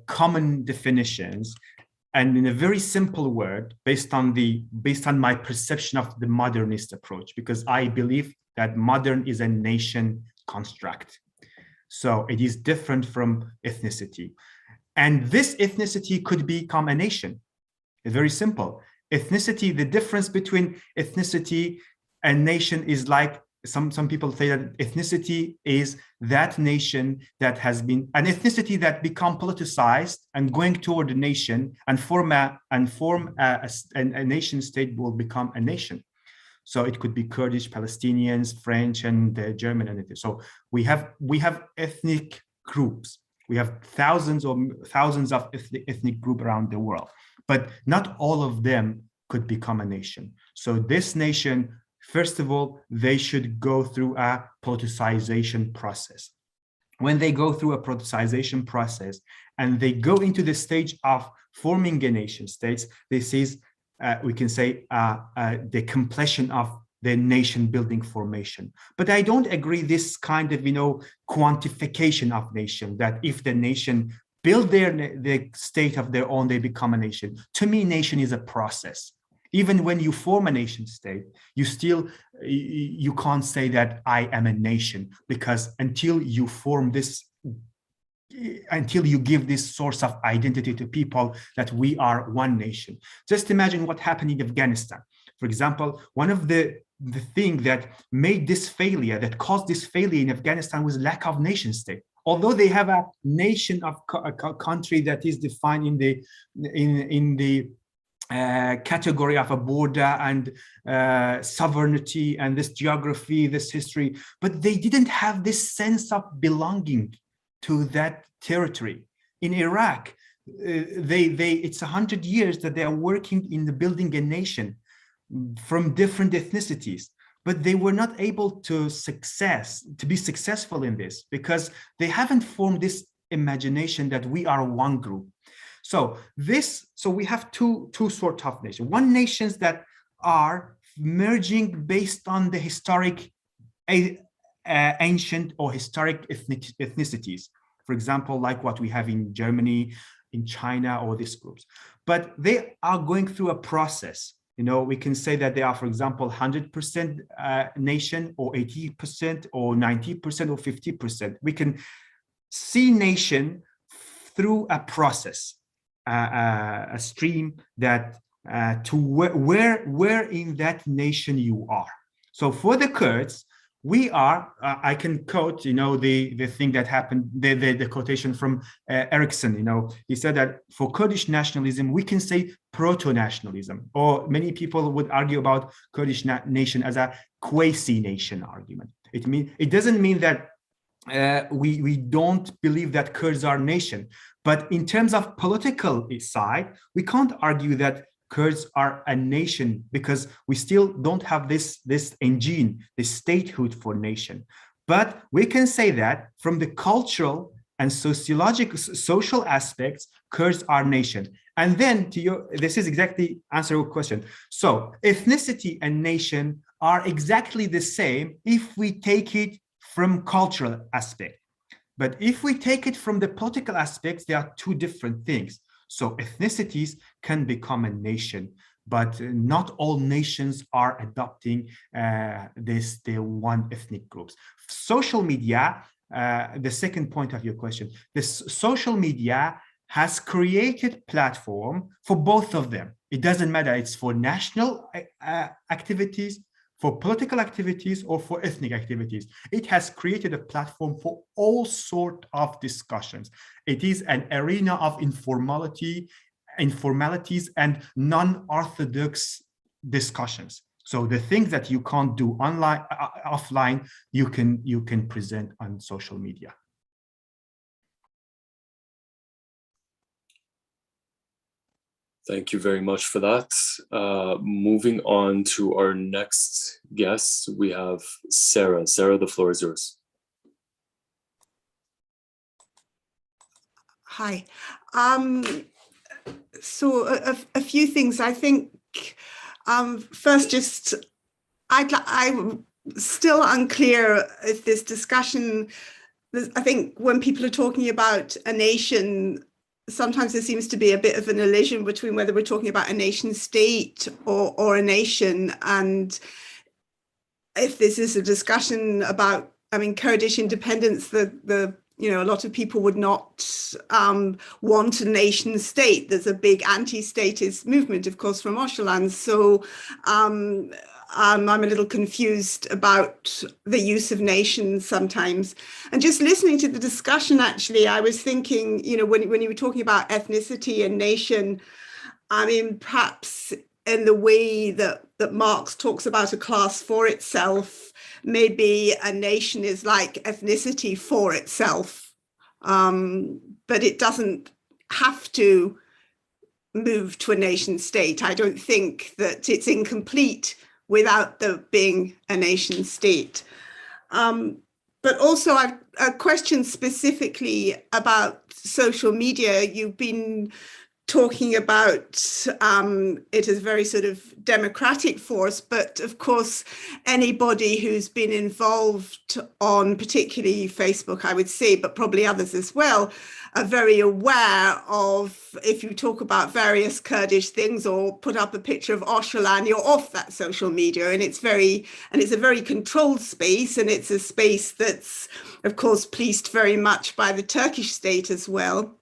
common definitions, and in a very simple word, based on my perception of the modernist approach, because I believe that modern is a nation construct. So it is different from ethnicity. And this ethnicity could become a nation. It's very simple. Ethnicity, the difference between ethnicity and nation is like, some people say that ethnicity is that nation that has been an ethnicity that become politicized and going toward a nation and form a nation state will become a nation. So it could be Kurdish, Palestinians, French, and German, and so we have ethnic groups. We have thousands of ethnic groups around the world, but not all of them could become a nation. So this nation, first of all, they should go through a politicization process. When they go through a politicization process and they go into the stage of forming a nation states, this is, we can say, the completion of the nation building formation. But I don't agree this kind of, you know, quantification of nation, that if the nation build the state of their own, they become a nation. To me, nation is a process. Even when you form a nation state, you can't say that I am a nation, because until you form this, until you give this source of identity to people that we are one nation. Just imagine what happened in Afghanistan. For example, one of the thing that made this failure, that caused this failure in Afghanistan, was lack of nation state. Although they have a nation of a country that is defined in the category of a border and sovereignty and this geography, this history, but they didn't have this sense of belonging to that territory. In Iraq, it's 100 years that they are working in the building a nation from different ethnicities, but they were not able to be successful in this, because they haven't formed this imagination that we are one group. So we have two sort of nations. One, nations that are merging based on the historic, ancient or historic ethnicities. For example, like what we have in Germany, in China, or these groups. But they are going through a process. You know, we can say that they are, for example, 100% nation, or 80%, or 90%, or 50%. We can see nation through a process. A stream that to where in that nation you are. So for the Kurds, we are, I can quote, you know, the thing that happened, the quotation from Erickson, you know, he said that for Kurdish nationalism, we can say proto-nationalism, or many people would argue about Kurdish nation as a quasi-nation argument. It doesn't mean that we don't believe that Kurds are nation. But in terms of political side, we can't argue that Kurds are a nation because we still don't have this engine, this statehood for nation. But we can say that from the cultural and sociological, social aspects, Kurds are nation. And then this is exactly answer your question. So ethnicity and nation are exactly the same if we take it from cultural aspect. But if we take it from the political aspects, they are two different things. So ethnicities can become a nation, but not all nations are adopting the one ethnic groups. Social media, the second point of your question, the social media has created platform for both of them. It doesn't matter, it's for national activities, for political activities, or for ethnic activities. It has created a platform for all sorts of discussions. It is an arena of informalities and non-orthodox discussions. So the things that you can't do online, offline, you can present on social media. Thank you very much for that. Moving on to our next guest, we have Sarah. Sarah, the floor is yours. Hi. So a few things. I think first, just I'm still unclear if this discussion. I think when people are talking about a nation, sometimes there seems to be a bit of an elision between whether we're talking about a nation state or a nation. And if this is a discussion about, I mean, Kurdish independence, a lot of people would not want a nation state. There's a big anti-statist movement, of course, from Öcalan. So I'm a little confused about the use of nations sometimes. And just listening to the discussion, actually, I was thinking, when you were talking about ethnicity and nation, I mean, perhaps in the way that Marx talks about a class for itself, maybe a nation is like ethnicity for itself. But it doesn't have to move to a nation state. I don't think that it's incomplete without there being a nation state. But also I've a question specifically about social media. You've been talking about it as a very sort of democratic force, but of course, anybody who's been involved on particularly Facebook, I would say, but probably others as well, are very aware of, if you talk about various Kurdish things or put up a picture of Öcalan, you're off that social media. And it's a very controlled space. And it's a space that's, of course, policed very much by the Turkish state as well.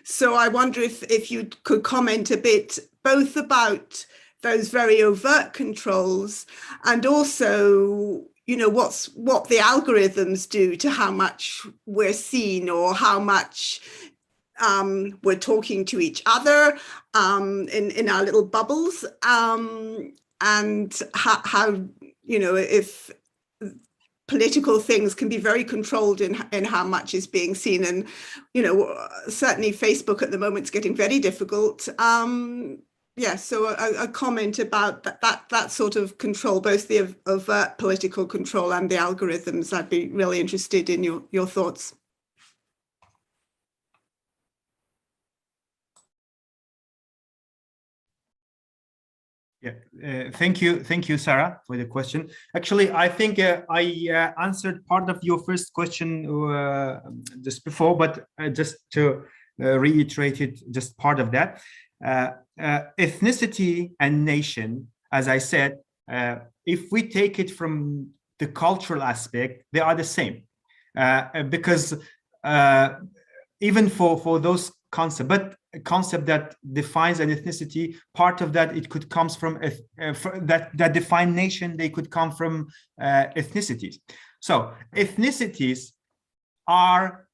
So I wonder if you could comment a bit both about those very overt controls and also, what the algorithms do to how much we're seen or how much we're talking to each other in our little bubbles, and how if political things can be very controlled in how much is being seen. And, certainly Facebook at the moment is getting very difficult. So a comment about that sort of control, both the overt political control and the algorithms. I'd be really interested in your thoughts. Yeah, thank you, Sarah, for the question. Actually, I think I answered part of your first question just before, but just to reiterate it, just part of that. Ethnicity and nation, as I said, if we take it from the cultural aspect, they are the same, because even for those concepts, but a concept that defines an ethnicity, part of that it could comes from that define nation, they could come from ethnicities. So ethnicities are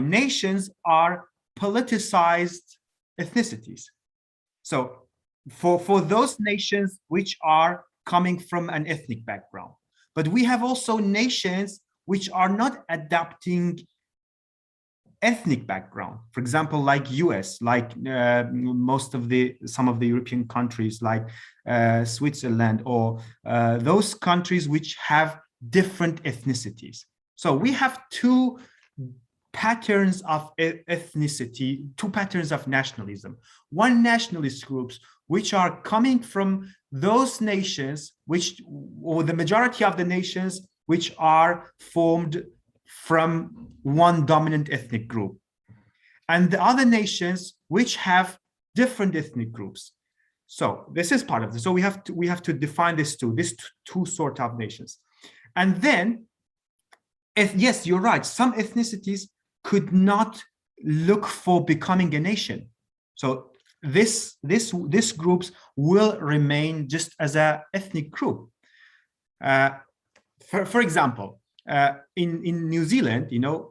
nations are politicized ethnicities. So for those nations which are coming from an ethnic background, But we have also nations which are not adapting ethnic background. For example, like US, like some of the European countries, like Switzerland, or those countries which have different ethnicities. So we have two patterns of ethnicity, two patterns of nationalism. One, nationalist groups which are coming from those nations which, or the majority of the nations which are formed from one dominant ethnic group, and the other nations which have different ethnic groups. So this is part of this. So we have to define these two sort of nations. And then, yes, you're right, some ethnicities could not look for becoming a nation. So this groups will remain just as an ethnic group. For example, in New Zealand,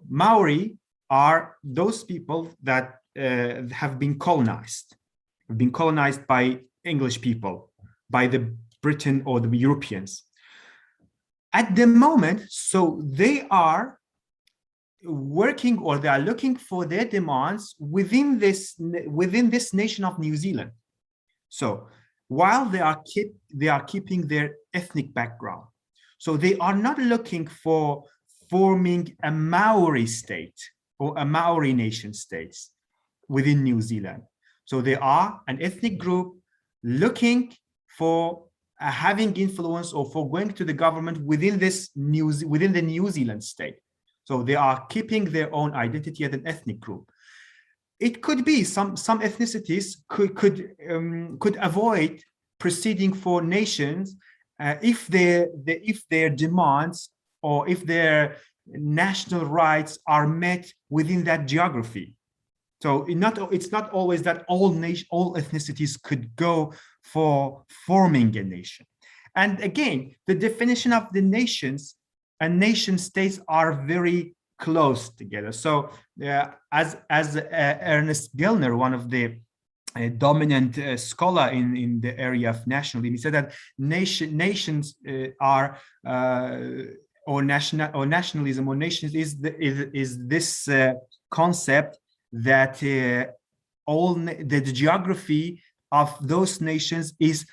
Maori are those people that have been colonized by English people, by the Britain or the Europeans. At the moment, so they are working, or they are looking for their demands within this nation of New Zealand. So while they are keeping their ethnic background, so they are not looking for forming a Maori state or a Maori nation states within New Zealand. So they are an ethnic group looking for having influence or for going to the government within the New Zealand state. So they are keeping their own identity as an ethnic group. It could be some ethnicities could avoid proceeding for nations if their demands or if their national rights are met within that geography. So it's not always that all ethnicities could go for forming a nation. And again, the definition of the nations and nation states are very close together. So as Ernest Gellner, one of the dominant scholar in the area of nationalism, he said that nations are or nationalism or nations is this concept that the geography of those nations is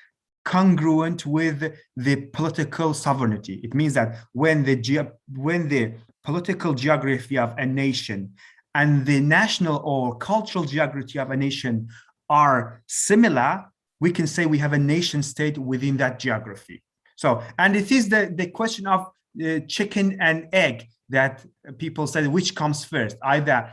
congruent with the political sovereignty. It means that when the political geography of a nation and the national or cultural geography of a nation are similar, we can say we have a nation state within that geography. So, and it is the question of chicken and egg that people say, which comes first? Either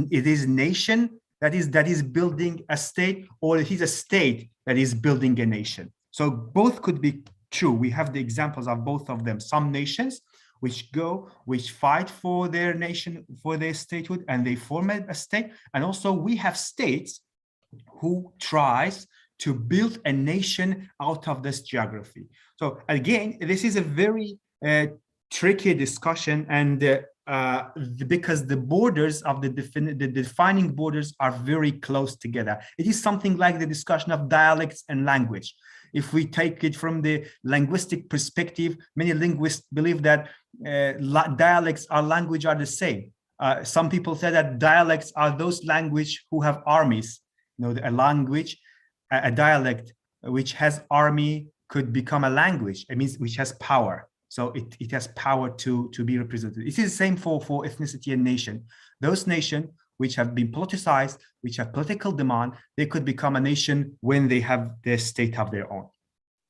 it is nation that is building a state, or it is a state that is building a nation. So both could be true. We have the examples of both of them. Some nations which fight for their nation, for their statehood, and they form a state. And also we have states who tries to build a nation out of this geography. So again, this is a very tricky discussion, and because the borders of the defining borders are very close together. It is something like the discussion of dialects and language. If we take it from the linguistic perspective, many linguists believe that dialects or language are the same. Some people say that dialects are those language who have armies. A language, a dialect which has army could become a language. It means which has power. So it has power to be represented. It is the same for ethnicity and nation. Those nations which have been politicized, which have political demand, they could become a nation when they have their state of their own.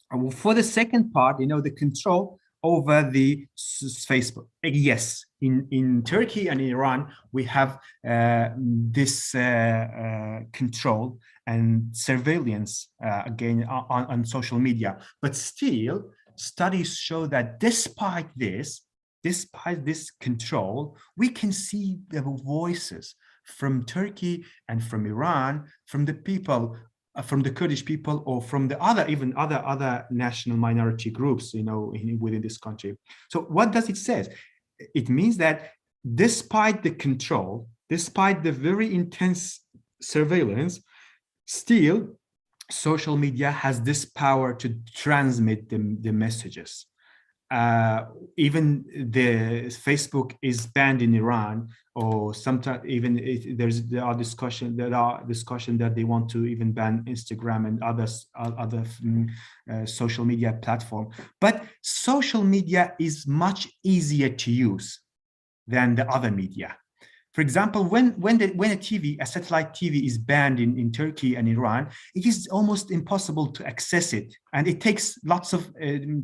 And for the second part, the control over the Facebook. Yes, in Turkey and Iran, we have this control and surveillance again on social media. But still, studies show that despite this control, we can see the voices from Turkey and from Iran, from the people, from the Kurdish people, or from the other national minority groups, within this country. So what does it say? It means that despite the control, despite the very intense surveillance, still social media has this power to transmit the messages. even the Facebook is banned in Iran, or sometimes even there are discussion that they want to even ban Instagram and other social media platform. But social media is much easier to use than the other media. For example, when a satellite TV is banned in Turkey and Iran, it is almost impossible to access it. And it takes lots of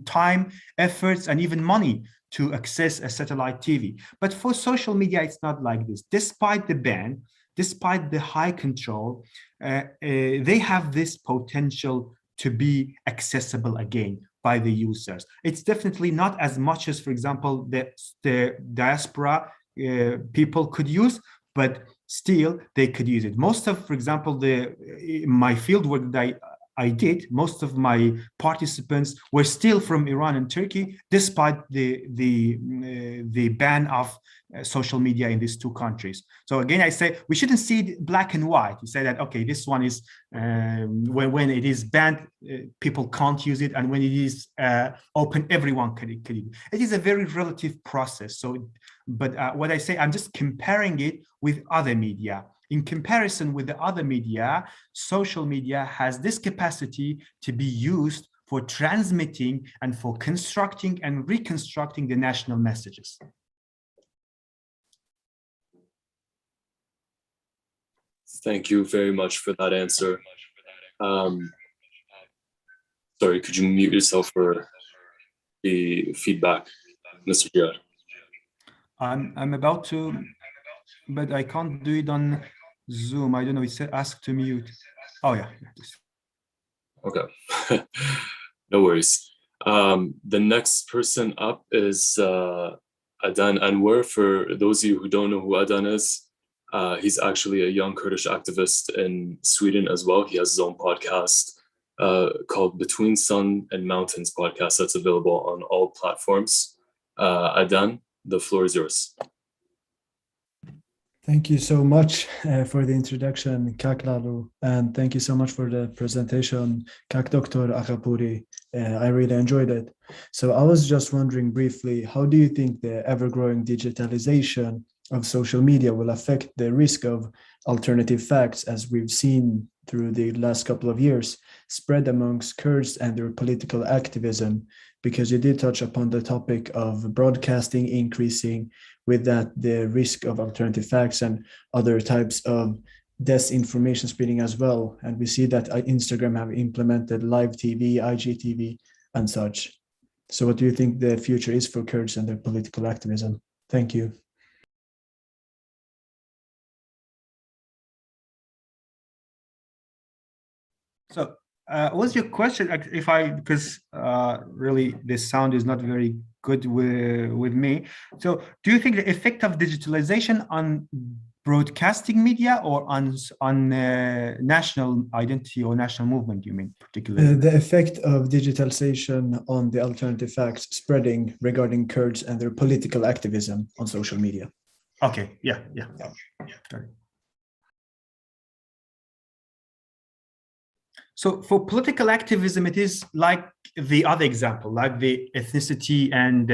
time, efforts, and even money to access a satellite TV. But for social media, it's not like this. Despite the ban, despite the high control, they have this potential to be accessible again by the users. It's definitely not as much as, for example, the diaspora people could use, but still they could use it. Most of, for example, my fieldwork that I did, most of my participants were still from Iran and Turkey, despite the ban of social media in these two countries. So again, I say we shouldn't see it black and white. You say that, okay, this one is when it is banned, people can't use it, and when it is open, everyone can use it. It is a very relative process. So, but what I say, I'm just comparing it with other media. In comparison with the other media, social media has this capacity to be used for transmitting and for constructing and reconstructing the national messages. Thank you very much for that answer. Sorry, could you mute yourself for the feedback, Mr. Jiyar? I'm about to, but I can't do it on Zoom. I don't know, it said ask to mute. Oh yeah. Okay, no worries. The next person up is Adan Anwar. For those of you who don't know who Adan is, he's actually a young Kurdish activist in Sweden as well. He has his own podcast called Between Sun and Mountains podcast that's available on all platforms. Adan, the floor is yours. Thank you so much for the introduction, Kak Lalu, and thank you so much for the presentation, Kak Dr. Aghapouri. I really enjoyed it. So I was just wondering briefly, how do you think the ever-growing digitalization of social media will affect the risk of alternative facts, as we've seen through the last couple of years, spread amongst Kurds and their political activism? Because you did touch upon the topic of broadcasting increasing, with that the risk of alternative facts and other types of disinformation spreading as well. And we see that Instagram have implemented live TV, IGTV, and such. So what do you think the future is for Kurds and their political activism? Thank you. So what's your question? Because really this sound is not very good with me. So do you think the effect of digitalization on broadcasting media or on national identity or national movement, you mean particularly? The effect of digitalization on the alternative facts spreading regarding Kurds and their political activism on social media. Okay, yeah. Got it. So for political activism, it is like the other example, like the ethnicity and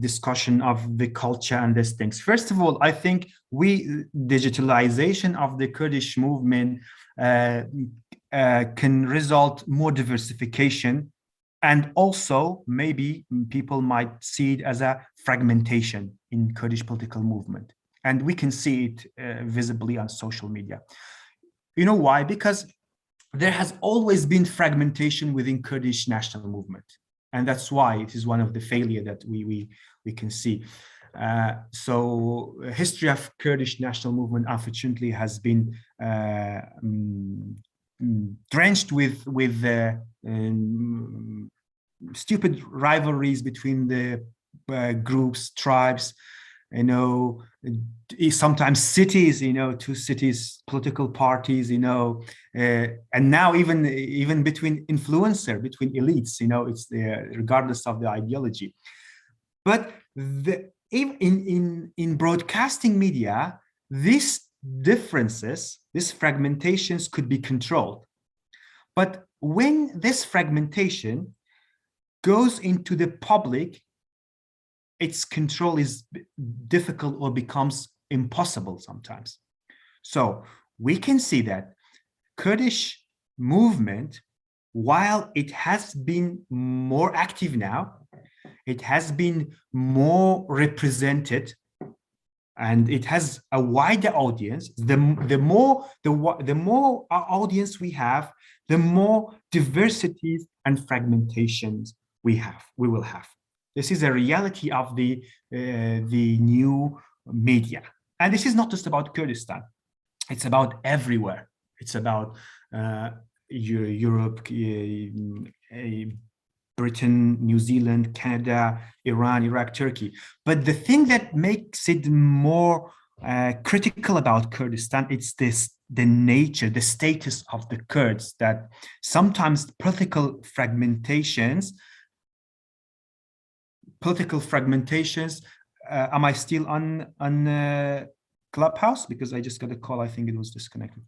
discussion of the culture and these things. First of all, I think digitalization of the Kurdish movement can result more diversification, and also maybe people might see it as a fragmentation in Kurdish political movement. And we can see it visibly on social media. You know why? Because there has always been fragmentation within Kurdish national movement. And that's why it is one of the failure that we can see. So history of Kurdish national movement, unfortunately, has been drenched with stupid rivalries between the groups, tribes, sometimes cities, two cities, political parties, and now even between between elites, it's regardless of the ideology. But in broadcasting media, these differences, these fragmentations could be controlled. But when this fragmentation goes into the public, its control is difficult or becomes impossible sometimes. So we can see that Kurdish movement, while it has been more active now, it has been more represented, and it has a wider audience. The more audience we have, the more diversities and fragmentations we will have. This is a reality of the new media, and this is not just about Kurdistan. It's about everywhere. It's about Europe, Britain, New Zealand, Canada, Iran, Iraq, Turkey. But the thing that makes it more critical about Kurdistan, it's the nature, the status of the Kurds, that sometimes political fragmentations, am I still on Clubhouse? Because I just got a call, I think it was disconnected.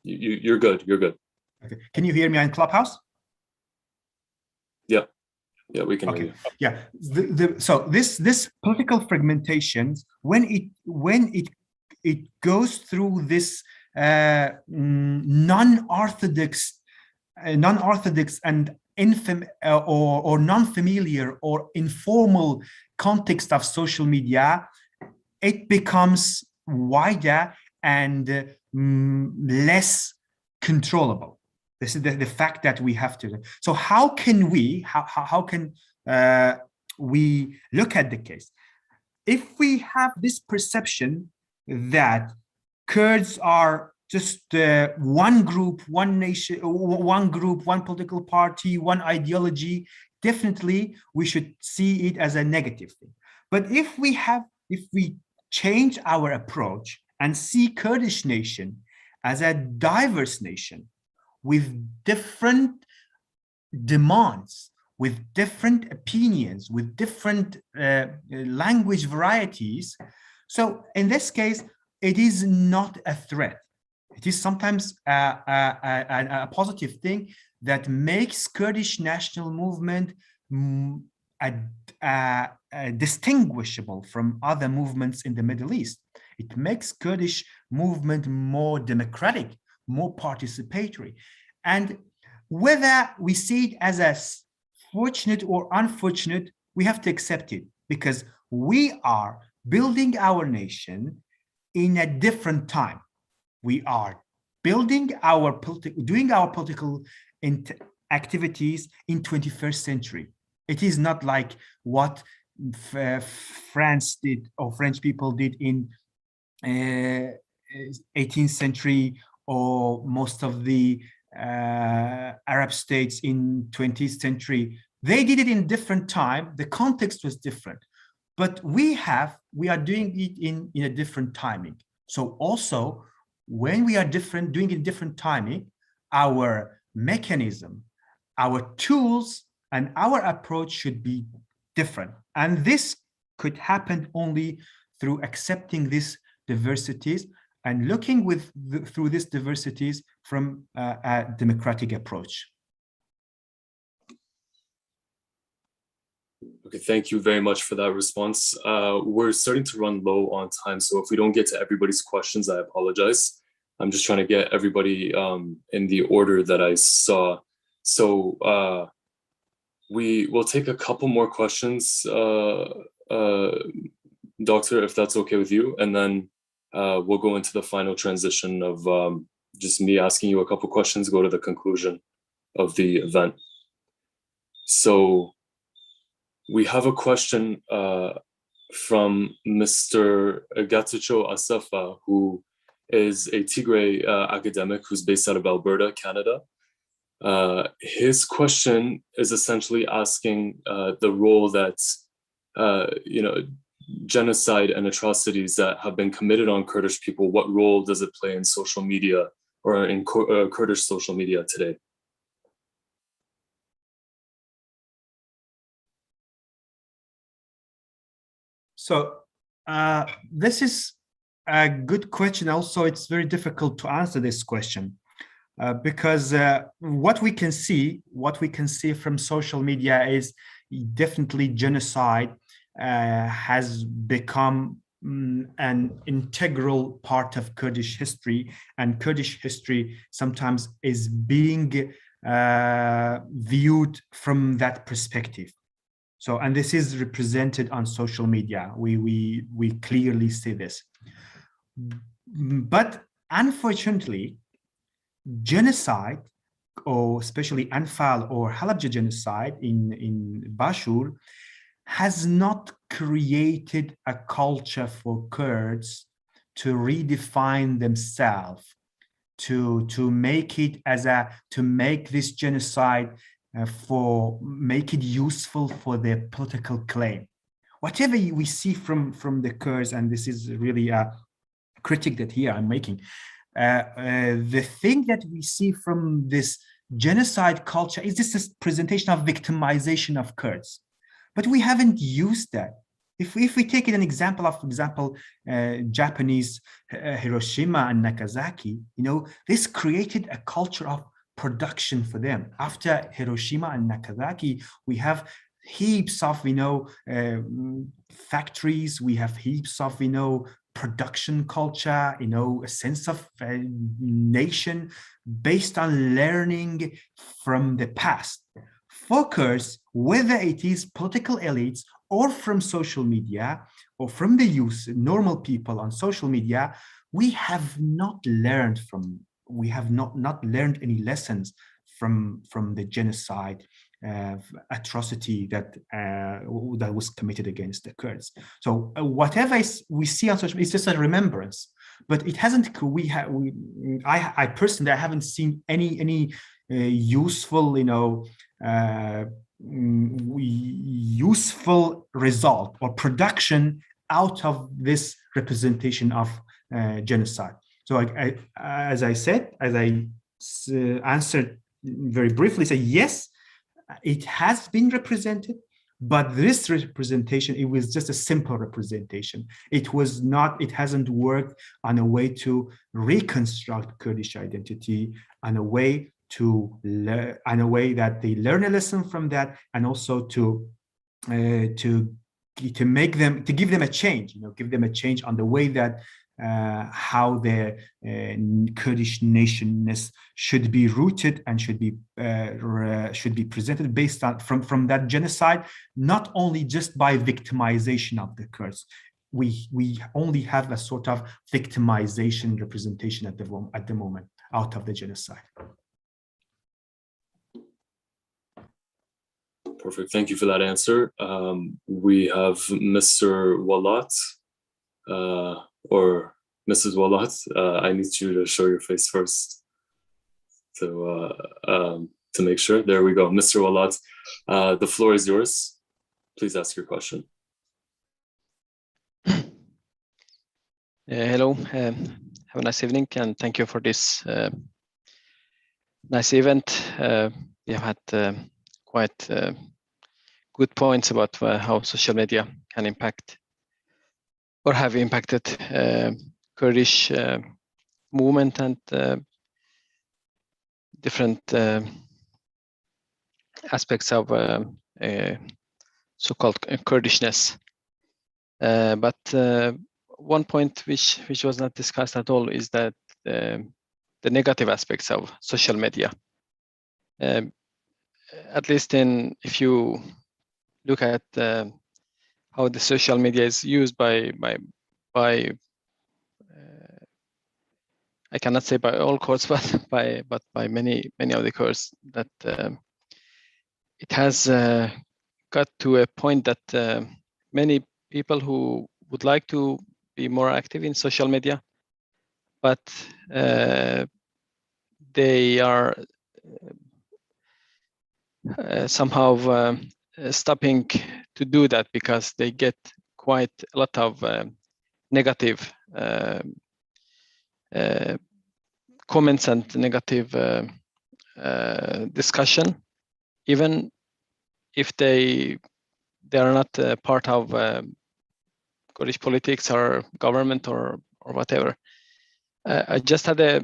You're good. You're good. Okay. Can you hear me on Clubhouse? Yeah. Yeah, we can hear you. Yeah. So this political fragmentation, when it goes through this non-orthodox and or non-familiar or informal context of social media, it becomes wider and less controllable. This is the fact that we have to. So how can we look at the case? If we have this perception that Kurds are just one group, one nation, one group, one political party, one ideology, definitely we should see it as a negative thing. But if we change our approach and see Kurdish nation as a diverse nation with different demands, with different opinions, with different language varieties, so in this case, it is not a threat. It is sometimes a positive thing that makes Kurdish national movement distinguishable from other movements in the Middle East. It makes Kurdish movement more democratic, more participatory. And whether we see it as a fortunate or unfortunate, we have to accept it, because we are building our nation in a different time. We are building doing our political activities in 21st century. It is not like what France did or French people did in 18th century, or most of the Arab states in 20th century. They did it in different time. The context was different, but we are doing it in a different timing. So also, when we are doing it different timing, our mechanism, our tools, and our approach should be different. And this could happen only through accepting these diversities and looking through these diversities from a democratic approach. Okay, thank you very much for that response. We're starting to run low on time, so if we don't get to everybody's questions, I apologize. I'm just trying to get everybody in the order that I saw. So we will take a couple more questions, Doctor, if that's okay with you, and then we'll go into the final transition of just me asking you a couple questions, go to the conclusion of the event. So we have a question from Mr. Gatucho Asafa, who is a Tigray academic who's based out of Alberta, Canada. His question is essentially asking the role that genocide and atrocities that have been committed on Kurdish people, what role does it play in social media or in Kurdish social media today? So this is a good question. Also, it's very difficult to answer this question. because what we can see from social media is definitely genocide has become an integral part of Kurdish history, and Kurdish history sometimes is being viewed from that perspective. So, and this is represented on social media. We clearly see this. But unfortunately, genocide, or especially Anfal or Halabja genocide in Bashur, has not created a culture for Kurds to redefine themselves, to make it to make this genocide make it useful for their political claim. Whatever we see from the Kurds, and this is really a critique that here I'm making, the thing that we see from this genocide culture is this presentation of victimization of Kurds. But we haven't used that. If we take an example of, Japanese Hiroshima and Nagasaki, this created a culture of production for them. After Hiroshima and Nagasaki, we have heaps of, factories. We have heaps of, production culture, a sense of nation based on learning from the past. For Kurds, whether it is political elites or from social media or from the youth, normal people on social media, we have not learned any lessons from the genocide atrocity that was committed against the Kurds. So whatever we see on social media, it's just a remembrance, but it hasn't. I personally, I haven't seen any useful, useful result or production out of this representation of genocide. So as I answered very briefly, say yes, it has been represented, but this representation, it was just a simple representation. It hasn't worked on a way to reconstruct Kurdish identity, on a way that they learn a lesson from that, and also to give them a change, give them a change on the way that how their Kurdish nationness should be rooted and should be presented based on from that genocide, not only just by victimization of the Kurds. We only have a sort of victimization representation at the moment out of the genocide. Perfect. Thank you for that answer. We have Mr. Walat, or Mrs. Walat. I need you to show your face first to make sure. There we go. Mr. Walat, the floor is yours. Please ask your question. Hello. Have a nice evening, and thank you for this nice event. We have had quite good points about how social media can impact or have impacted Kurdish movement and different aspects of so-called Kurdishness. But one point which was not discussed at all is that the negative aspects of social media. At least if you look at how the social media is used by I cannot say by all Kurds, but by many of the Kurds, that it has got to a point that many people who would like to be more active in social media, but they are somehow stopping to do that because they get quite a lot of negative comments and negative discussion, even if they are not part of Kurdish politics or government or whatever. I just had a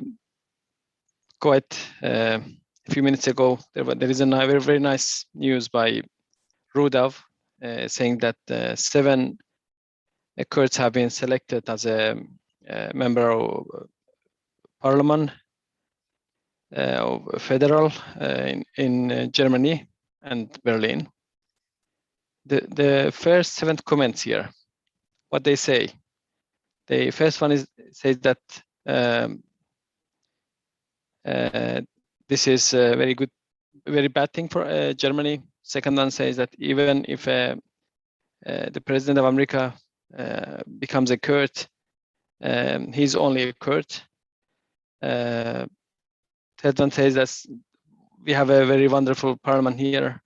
quite a few minutes ago, there is a very, very nice news by Rudav saying that 7 Kurds have been selected as a member of parliament of federal in Germany and Berlin. The first 7 comments here, what they say. The first one says that this is a very bad thing for Germany. Second one says that even if the president of America becomes a Kurd, he's only a Kurd. Third one says that we have a very wonderful parliament here.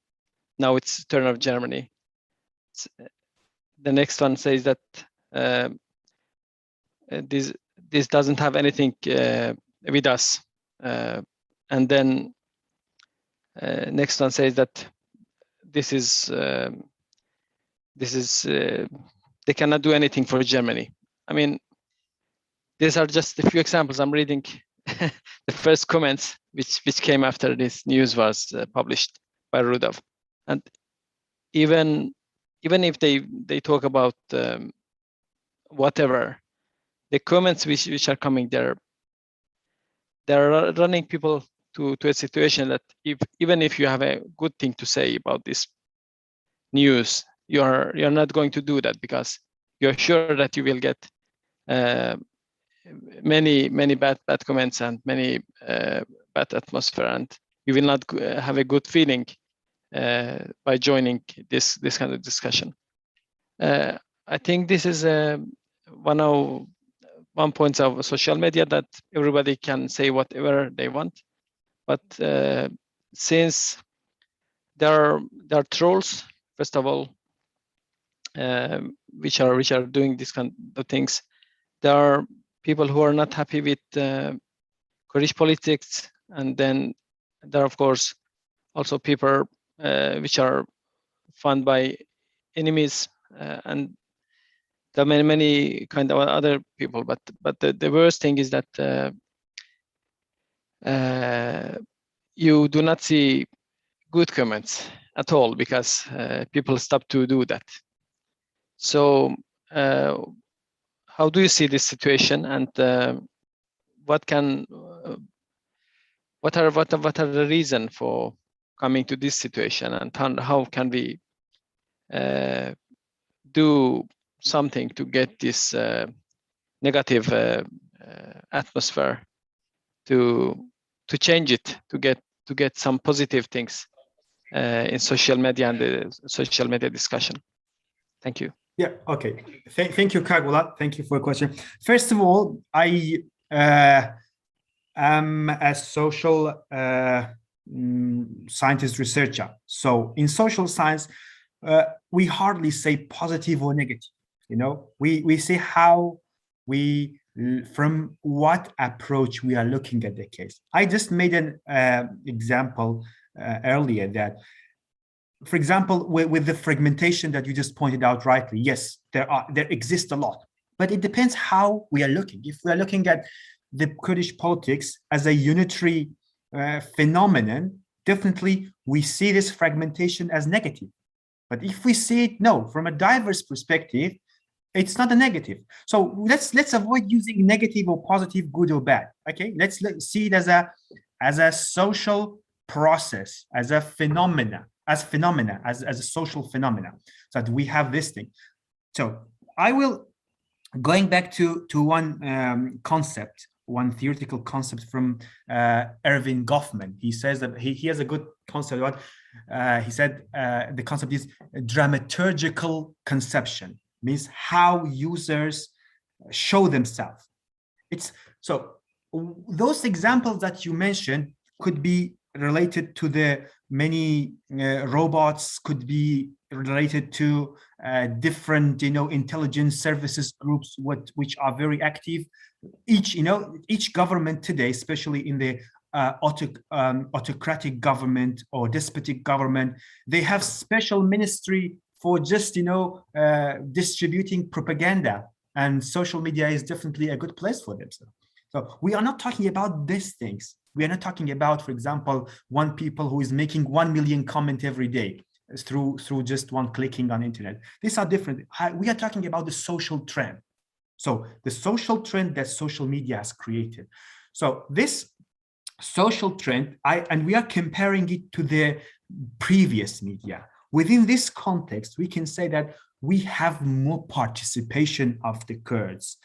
Now it's turn of Germany. The next one says that this doesn't have anything with us. And then next one says that this is they cannot do anything for Germany. I mean, these are just a few examples. I'm reading the first comments which came after this news was published by Rudav, and even if they talk about whatever, the comments which are coming there, they're running people to a situation that even if you have a good thing to say about this news, you're not going to do that because you're sure that you will get many bad comments and many bad atmosphere, and you will not have a good feeling by joining this kind of discussion. I think this is one point of social media, that everybody can say whatever they want, but since there are trolls, first of all, which are doing this kind of things. There are people who are not happy with Kurdish politics, and then there are, of course, also people which are funded by enemies, and there are many kind of other people. But the worst thing is that you do not see good comments at all, because people stop to do that. So how do you see this situation, and what are the reasons for coming to this situation, and how can we do something to get this negative atmosphere to change it, to get some positive things in social media and the social media discussion? Thank you. Yeah, okay. Thank you, Kagula. Thank you for your question. First of all, I am a social scientist researcher. So in social science, we hardly say positive or negative. You know, we say how from what approach we are looking at the case. I just made an example earlier that, for example, with the fragmentation that you just pointed out rightly, yes, there exists a lot, but it depends how we are looking. If we are looking at the Kurdish politics as a unitary phenomenon, definitely we see this fragmentation as negative. But if we see it, no, from a diverse perspective, it's not a negative. So let's avoid using negative or positive, good or bad. Okay, let's see it as a social process, as a phenomena, as a social phenomena, so that we have this thing. So I will, going back to one concept, one theoretical concept from Erving Goffman. He says that he has a good concept about, he said the concept is dramaturgical conception, means how users show themselves. It's so those examples that you mentioned could be related to the many robots, could be related to different, intelligence services groups, which are very active. Each government today, especially in the autocratic government or despotic government, they have special ministry for just distributing propaganda, and social media is definitely a good place for them. So we are not talking about these things, We are not talking about, for example, one people who is making 1 million comment every day through just one clicking on internet. These are different. We are talking about the social trend. So the social trend that social media has created. So this social trend, and we are comparing it to the previous media. Within this context, we can say that we have more participation of the Kurds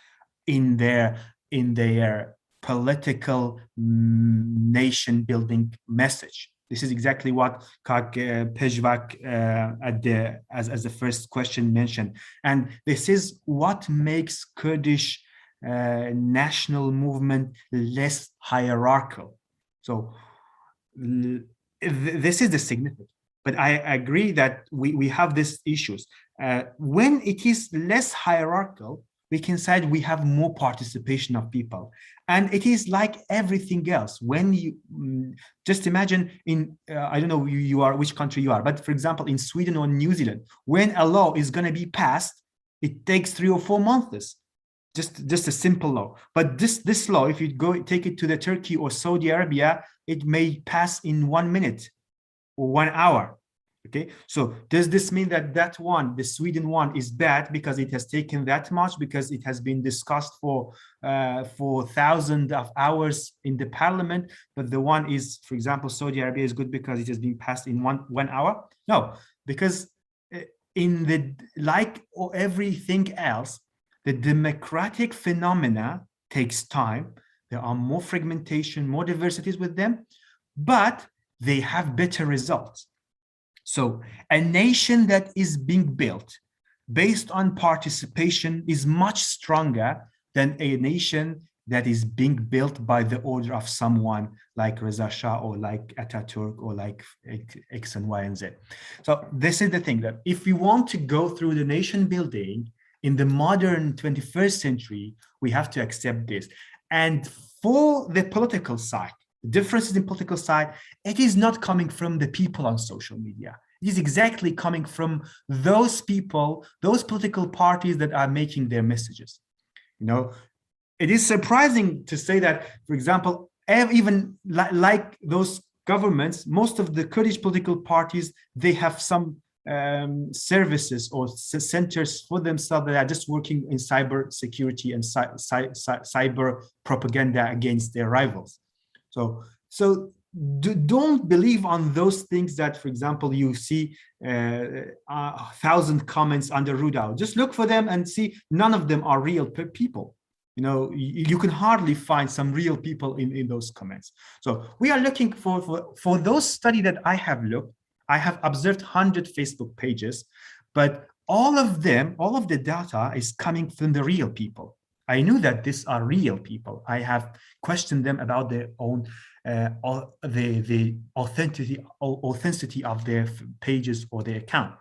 in their political nation building message. This is exactly what Kak Pejvak as the first question mentioned. And this is what makes Kurdish national movement less hierarchical. So this is the significance. But I agree that we have these issues. When it is less hierarchical, we can say we have more participation of people. And it is like everything else. When you just imagine in, I don't know which country you are, but for example, in Sweden or New Zealand, when a law is going to be passed, it takes 3 or 4 months. Just a simple law. But this law, if you take it to the Turkey or Saudi Arabia, it may pass in 1 minute or 1 hour. Okay, so does this mean that the Sweden one, is bad because it has taken that much, because it has been discussed for thousands of hours in the parliament, but the one is, for example, Saudi Arabia is good because it has been passed in one hour? No, because like everything else, the democratic phenomena takes time. There are more fragmentation, more diversities with them, but they have better results. So a nation that is being built based on participation is much stronger than a nation that is being built by the order of someone like Reza Shah or like Ataturk or like X and Y and Z. So this is the thing, that if we want to go through the nation building in the modern 21st century, we have to accept this. And for the political side, the differences in political side, it is not coming from the people on social media. It is exactly coming from those people, those political parties that are making their messages. You know, it is surprising to say that, for example, even like those governments, most of the Kurdish political parties, they have some services or centers for themselves that are just working in cyber security and cyber propaganda against their rivals. So don't believe on those things that, for example, you see 1,000 comments under Rudao. Just look for them and see none of them are real people. You know, you can hardly find some real people in those comments. So we are looking for those studies that I have looked. I have observed 100 Facebook pages, but all of the data is coming from the real people. I knew that these are real people. I have questioned them about their own the authenticity of their pages or their account.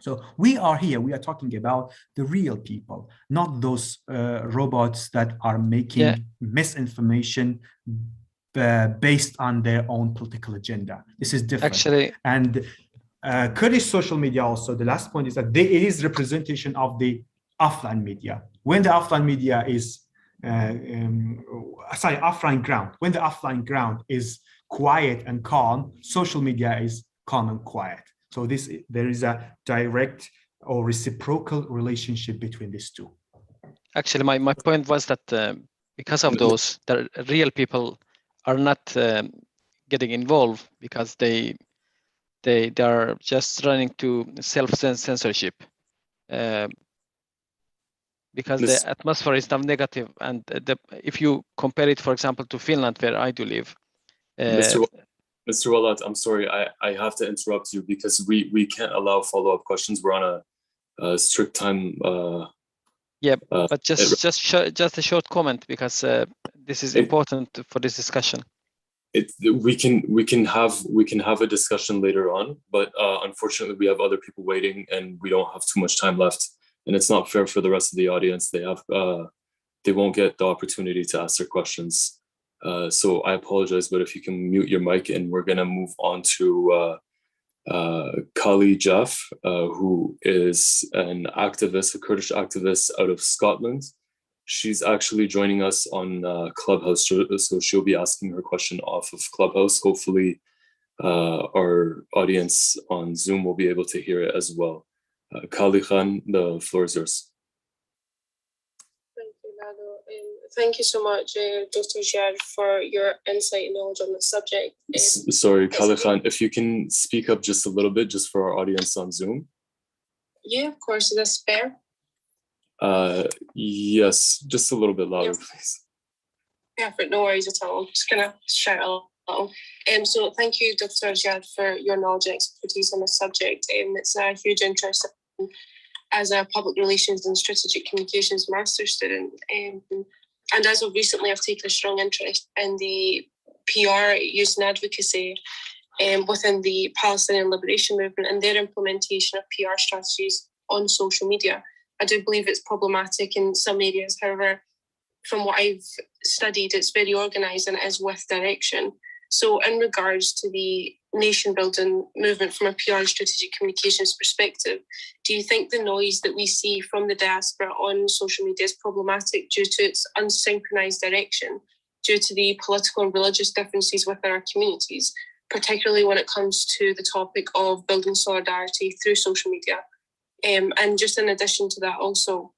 So we are talking about the real people, not those robots that are making misinformation based on their own political agenda. This is different. Actually, and Kurdish social media also, the last point is that it is representation of the offline media. When the offline media is offline ground. When the offline ground is quiet and calm, social media is calm and quiet. So there is a direct or reciprocal relationship between these two. Actually, my point was that because of those, the real people are not getting involved because they are just running to self-censorship. Because the atmosphere is now negative, and if you compare it, for example, to Finland, where I do live. Mr. Walat, I'm sorry, I have to interrupt you because we can't allow follow-up questions. We're on a strict time. But just a short comment, because this is important for this discussion. We can have a discussion later on, but unfortunately we have other people waiting and we don't have too much time left. And it's not fair for the rest of the audience. They won't get the opportunity to ask their questions. So I apologize, but if you can mute your mic, and we're gonna move on to Kali Jeff, who is an activist, a Kurdish activist out of Scotland. She's actually joining us on Clubhouse, so she'll be asking her question off of Clubhouse. Hopefully, our audience on Zoom will be able to hear it as well. Kali Khan, the floor is yours. Thank you, Lado. Thank you so much, Dr. Jiyar, for your insight and knowledge on this subject. Sorry, Kali Khan, if you can speak up just a little bit, just for our audience on Zoom. Yeah, of course. Is this fair? Yes, just a little bit louder, please. Yeah, but no worries at all. Just gonna shout a little. So thank you, Dr. Jiyar, for your knowledge and expertise on this subject. It's a huge interest as a public relations and strategic communications master's student. And as of recently, I've taken a strong interest in the PR use and advocacy within the Palestinian liberation movement and their implementation of PR strategies on social media. I do believe it's problematic in some areas. However, from what I've studied, it's very organised and is with direction. So in regards to the nation building movement from a PR and strategic communications perspective, do you think the noise that we see from the diaspora on social media is problematic due to its unsynchronized direction, due to the political and religious differences within our communities, particularly when it comes to the topic of building solidarity through social media? And just in addition to that also,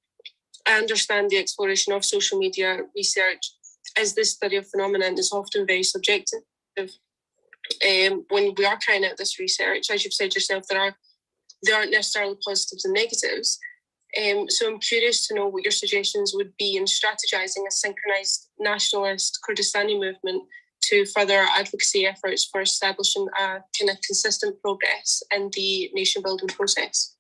I understand the exploration of social media research as this study of phenomenon is often very subjective. When we are carrying out this research, as you've said yourself, there aren't necessarily positives and negatives. So I'm curious to know what your suggestions would be in strategizing a synchronized nationalist Kurdistani movement to further our advocacy efforts for establishing a kind of consistent progress in the nation building process.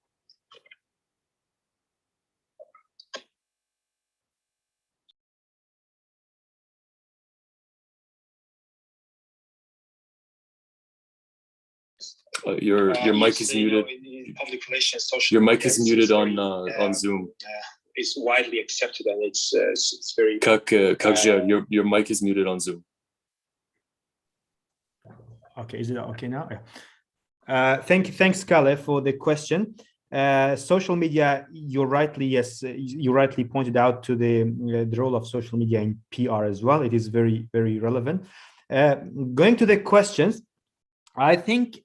Your mic is muted. Public relations, social your mic is muted on Zoom. It's widely accepted, and it's very. Jiyar, your mic is muted on Zoom. Okay, is it okay now? Thanks, Kale, for the question. Social media, you rightly pointed out to the role of social media in PR as well. It is very, very relevant. Going to the questions, I think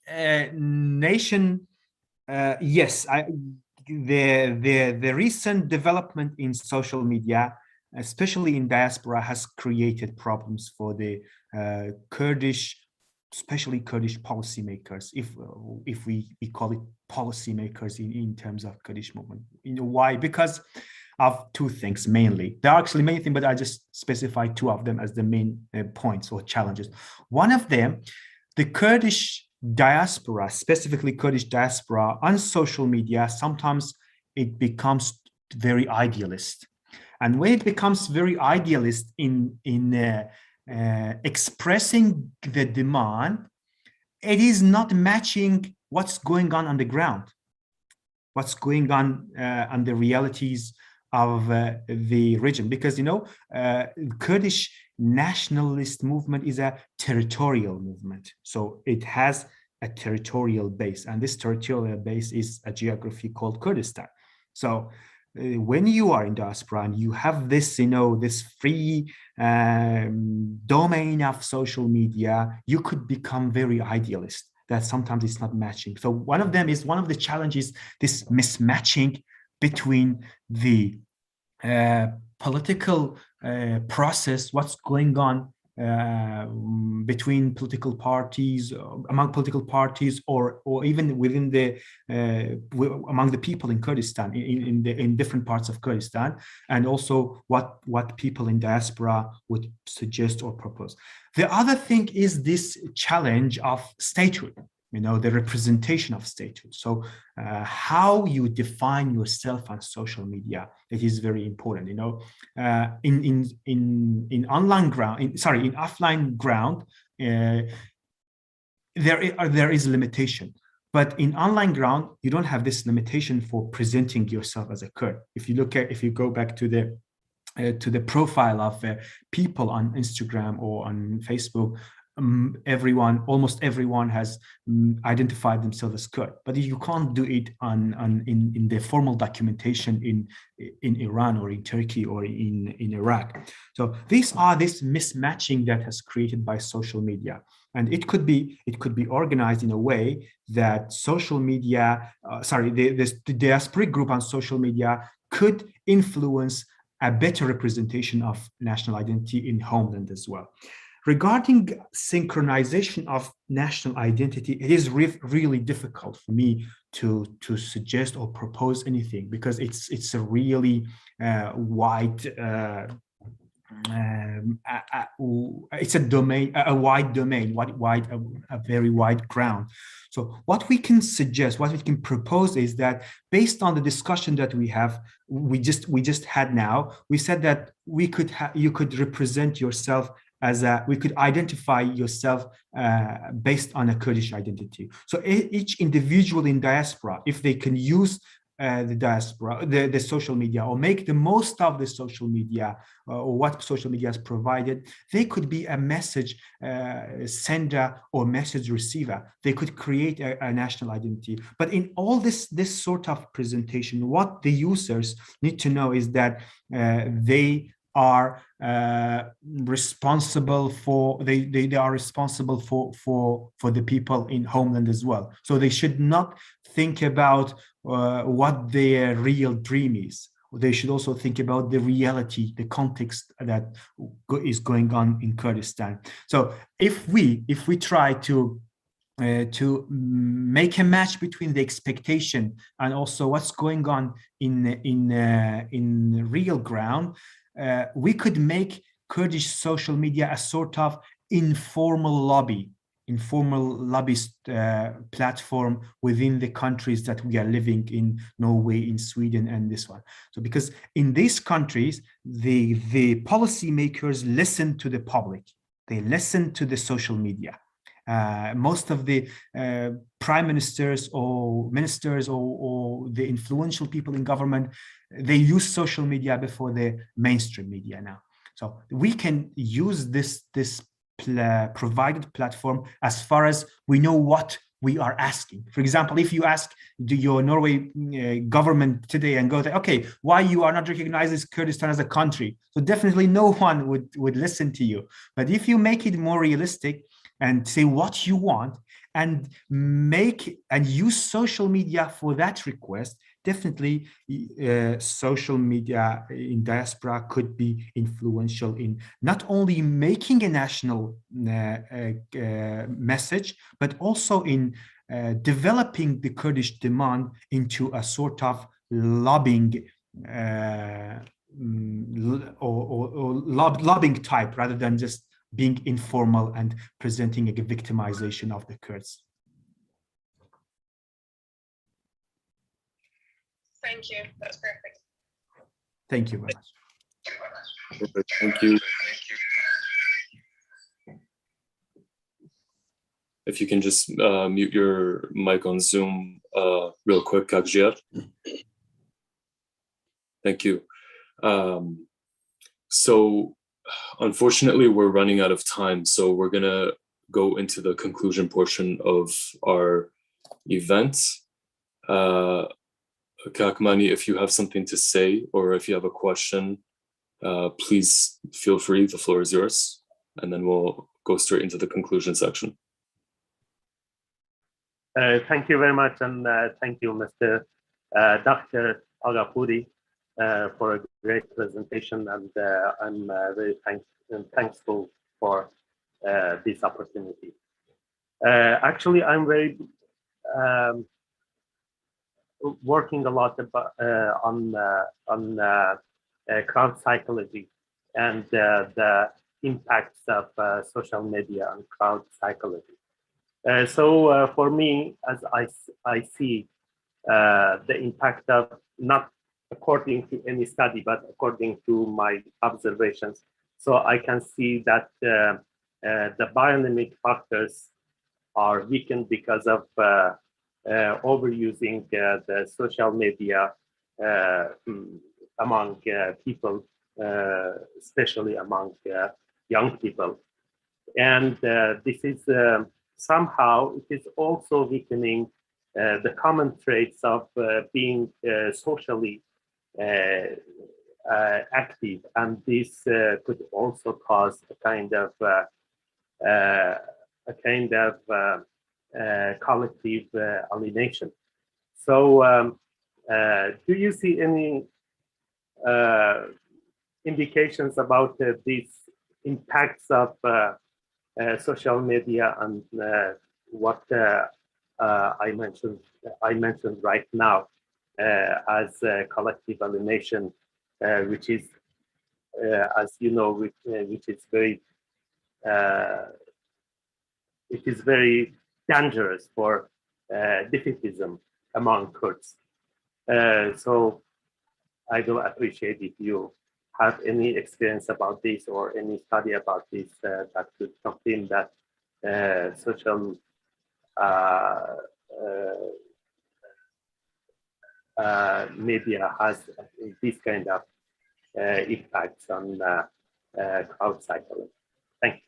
nation, yes, the recent development in social media, especially in diaspora, has created problems for the Kurdish, especially Kurdish policymakers, if we call it policymakers in terms of Kurdish movement. You know why? Because of two things mainly. There are actually many things, but I just specify two of them as the main points or challenges. One of them, the Kurdish diaspora, specifically Kurdish diaspora on social media, sometimes it becomes very idealist. And when it becomes very idealist in expressing the demand, it is not matching what's going on the ground, what's going on the realities of the region. Because, you know, Kurdish nationalist movement is a territorial movement. So it has a territorial base, and this territorial base is a geography called Kurdistan. So when you are in diaspora and you have this, you know, this free domain of social media, you could become very idealist. That sometimes it's not matching. So one of the challenges, this mismatching between the political process, what's going on between political parties, among political parties, or even within the among the people in Kurdistan, in different parts of Kurdistan, and also what people in diaspora would suggest or propose. The other thing is this challenge of statehood, you know, the representation of statehood. So how you define yourself on social media, it is very important. You know, in online ground, in offline ground, there is limitation. But in online ground, you don't have this limitation for presenting yourself as a Kurd. If you go back to the profile of people on Instagram or on Facebook, almost everyone has identified themselves as Kurd, but you can't do it in the formal documentation in Iran or in Turkey or in Iraq. So this mismatching that has created by social media, and it could be organized in a way that social media, the diasporic group on social media could influence a better representation of national identity in homeland as well. Regarding synchronization of national identity, it is really difficult for me to suggest or propose anything, because it's a really wide it's a wide domain, a very wide ground. So what we can suggest, what we can propose is that, based on the discussion that we just had now, we said that you could represent yourself we could identify yourself based on a Kurdish identity. So each individual in diaspora, if they can use the diaspora, the social media, or make the most of the social media, or what social media has provided, they could be a message sender or message receiver. They could create a national identity. But in all this sort of presentation, what the users need to know is that they are responsible for they are responsible for the people in homeland as well. So they should not think about what their real dream is. They should also think about the reality, the context that is going on in Kurdistan. So if we try to make a match between the expectation and also what's going on in real ground, we could make Kurdish social media a sort of informal lobbyist platform within the countries that we are living in, Norway, in Sweden, and this one. So because in these countries, the policymakers listen to the public, they listen to the social media. Most of the prime ministers or ministers or the influential people in government, they use social media before the mainstream media now. So we can use this provided platform as far as we know what we are asking. For example, if you ask your Norway government today and go, okay, why you are not recognizing Kurdistan as a country? So definitely no one would listen to you. But if you make it more realistic and say what you want and use social media for that request, definitely social media in diaspora could be influential in not only making a national message, but also in developing the Kurdish demand into a sort of lobbying lobbying type, rather than just being informal and presenting a victimization of the Kurds. Thank you. That's perfect. Thank you very much. Thank you. If you can just mute your mic on Zoom real quick, Jiyar. Thank you. So unfortunately, we're running out of time, so we're gonna go into the conclusion portion of our event. Kakmani, if you have something to say or if you have a question, please feel free, the floor is yours, and then we'll go straight into the conclusion section. Thank you very much, and thank you, Mr. Dr. Aghapouri, for a great presentation, and I'm very thankful for this opportunity. Actually, I'm very working a lot about, on crowd psychology and the impacts of social media on crowd psychology. So for me, as I see the impact of, not according to any study, but according to my observations, so I can see that the biodynamic factors are weakened because of overusing the social media among people, especially among young people. And this is somehow, it is also weakening the common traits of being socially active, and this could also cause a kind of collective alienation. So, do you see any indications about these impacts of social media and what I mentioned right now as collective alienation, which is, as you know, which is very it is very dangerous for defeatism among Kurds. So I will appreciate if you have any experience about this or any study about this that could confirm that social media has this kind of impacts on crowd cycling. Thank you.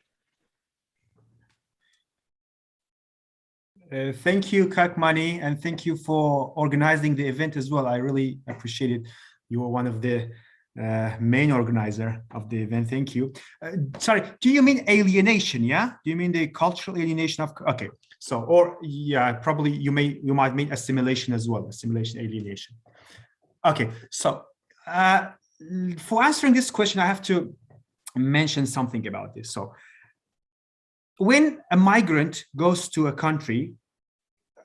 Thank you, Kakmani, and thank you for organizing the event as well. I really appreciate it. You were one of the main organizer of the event. Thank you. Sorry, do you mean alienation? Yeah, do you mean the cultural alienation of? Okay, so or yeah, probably you might mean assimilation as well. Assimilation, alienation. Okay, so for answering this question, I have to mention something about this. So when a migrant goes to a country,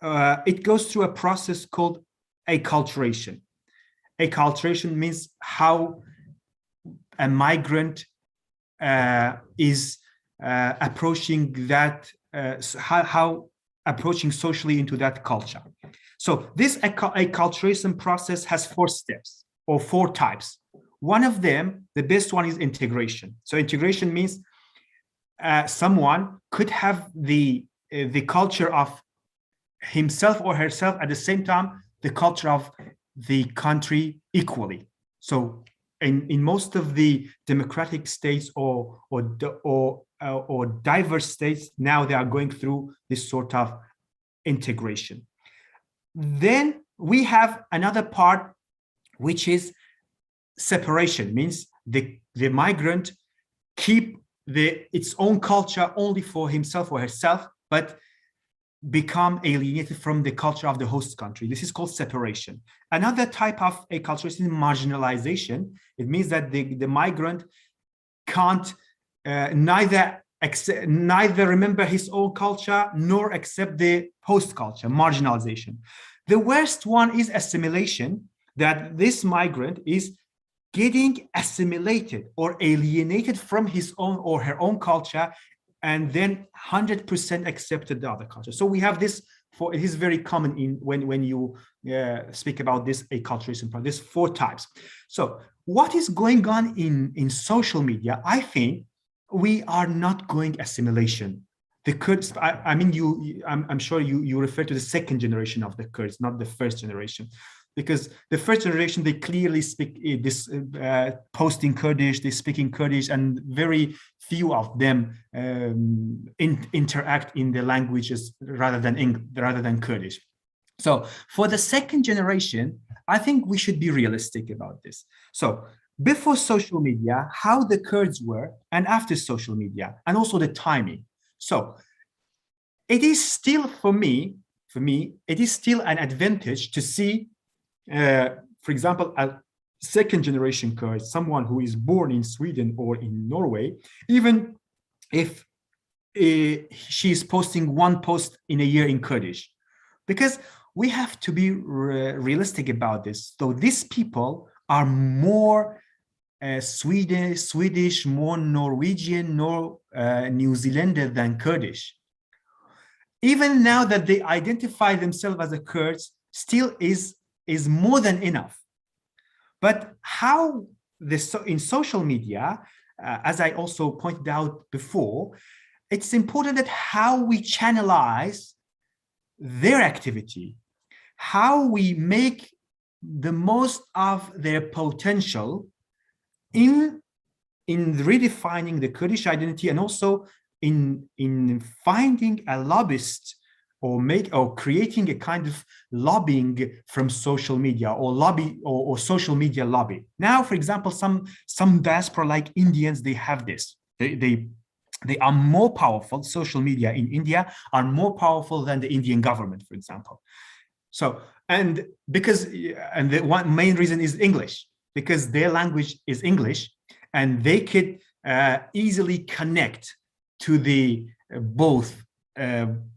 it goes through a process called acculturation. Acculturation means how a migrant is approaching that, how approaching socially into that culture. So this acculturation process has 4 steps or 4 types. One of them, the best one, is integration. So integration means someone could have the culture of himself or herself at the same time the culture of the country equally. So in most of the democratic states or diverse states, now they are going through this sort of integration. Then we have another part, which is separation. Means the migrant keep its own culture only for himself or herself, but become alienated from the culture of the host country. This is called separation. Another type of acculturation is marginalization. It means that the migrant can't neither remember his own culture nor accept the host culture, marginalization. The worst one is assimilation, that this migrant is getting assimilated or alienated from his own or her own culture, and then 100% accepted the other culture. So we have this, it is very common when you speak about this acculturation, there's 4 types. So what is going on in social media? I think we are not going assimilation. The Kurds, I mean, I'm sure you refer to the 2nd generation of the Kurds, not the 1st generation. Because the 1st generation, they clearly speak this posting Kurdish, they speak in Kurdish, and very few of them interact in the languages rather than Kurdish. So for the 2nd generation, I think we should be realistic about this. So before social media, how the Kurds were, and after social media, and also the timing. So it is still, for me, it is still an advantage to see, for example, a 2nd generation Kurd, someone who is born in Sweden or in Norway, even if she is posting 1 post in a year in Kurdish, because we have to be realistic about this. So these people are more Swedish, more Norwegian, nor New Zealander than Kurdish. Even now that they identify themselves as a Kurds, still is more than enough. But how this in social media, as I also pointed out before, it's important that how we channelize their activity, how we make the most of their potential in redefining the Kurdish identity, and also in finding a lobbyist or creating a kind of lobbying from social media or social media lobby. Now, for example, some diaspora like Indians, they have this. They are more powerful. Social media in India are more powerful than the Indian government, for example. So, and the one main reason is English, because their language is English, and they could easily connect to the both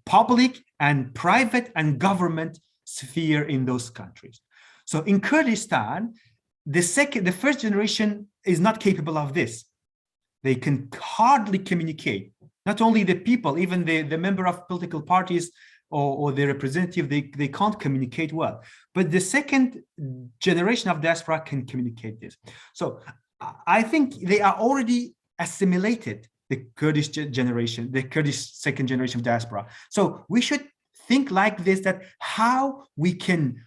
public and private and government sphere in those countries. So in Kurdistan, the first generation is not capable of this. They can hardly communicate. Not only the people, even the member of political parties or the representative, they can't communicate well. But the second generation of diaspora can communicate this. So I think they are already assimilated, the Kurdish generation, the Kurdish second generation of diaspora. So we should think like this, that how we can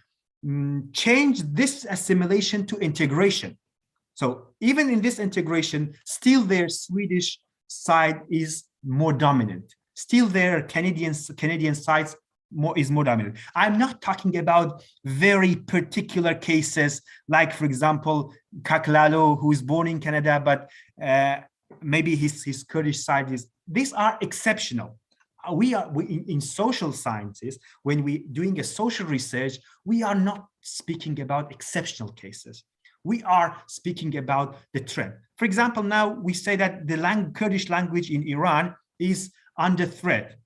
change this assimilation to integration. So even in this integration, still their Swedish side is more dominant. Still their Canadian side is more dominant. I'm not talking about very particular cases, like, for example, Kaklalo, who is born in Canada, but maybe his Kurdish side is. These are exceptional. We in social sciences, when we doing a social research, we are not speaking about exceptional cases. We are speaking about the trend. For example, now we say that the Kurdish language in Iran is under threat.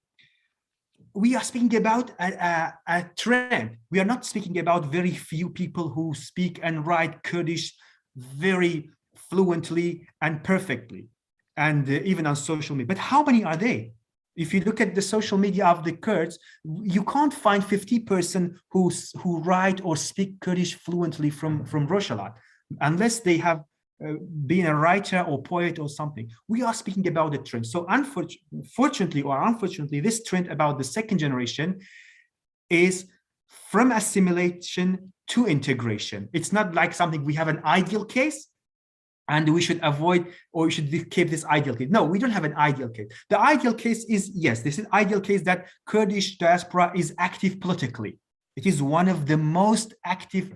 We are speaking about a trend. We are not speaking about very few people who speak and write Kurdish very fluently and perfectly, and even on social media. But how many are they? If you look at the social media of the Kurds, you can't find 50% who write or speak Kurdish fluently from Rojava, unless they have been a writer or poet or something. We are speaking about the trend. So unfortunately, this trend about the second generation is from assimilation to integration. It's not like something we have an ideal case and we should avoid, or we should keep this ideal case. No, we don't have an ideal case. The ideal case is, yes, this is ideal case that Kurdish diaspora is active politically. It is one of the most active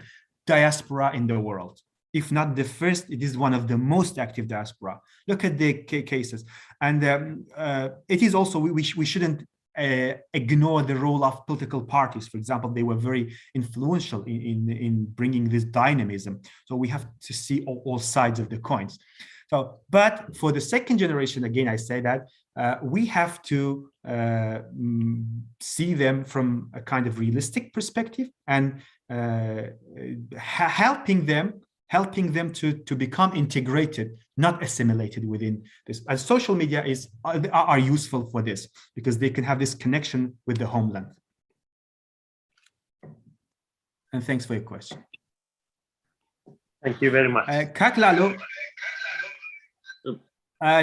diaspora in the world. If not the first, it is one of the most active diaspora. Look at the cases. And it is also, we shouldn't ignore the role of political parties. For example, they were very influential in bringing this dynamism. So we have to see all sides of the coins. So, but for the second generation, again, I say that we have to see them from a kind of realistic perspective and helping them to become integrated, not assimilated within this. And social media are useful for this, because they can have this connection with the homeland. And thanks for your question. Thank you very much. Kaklalo,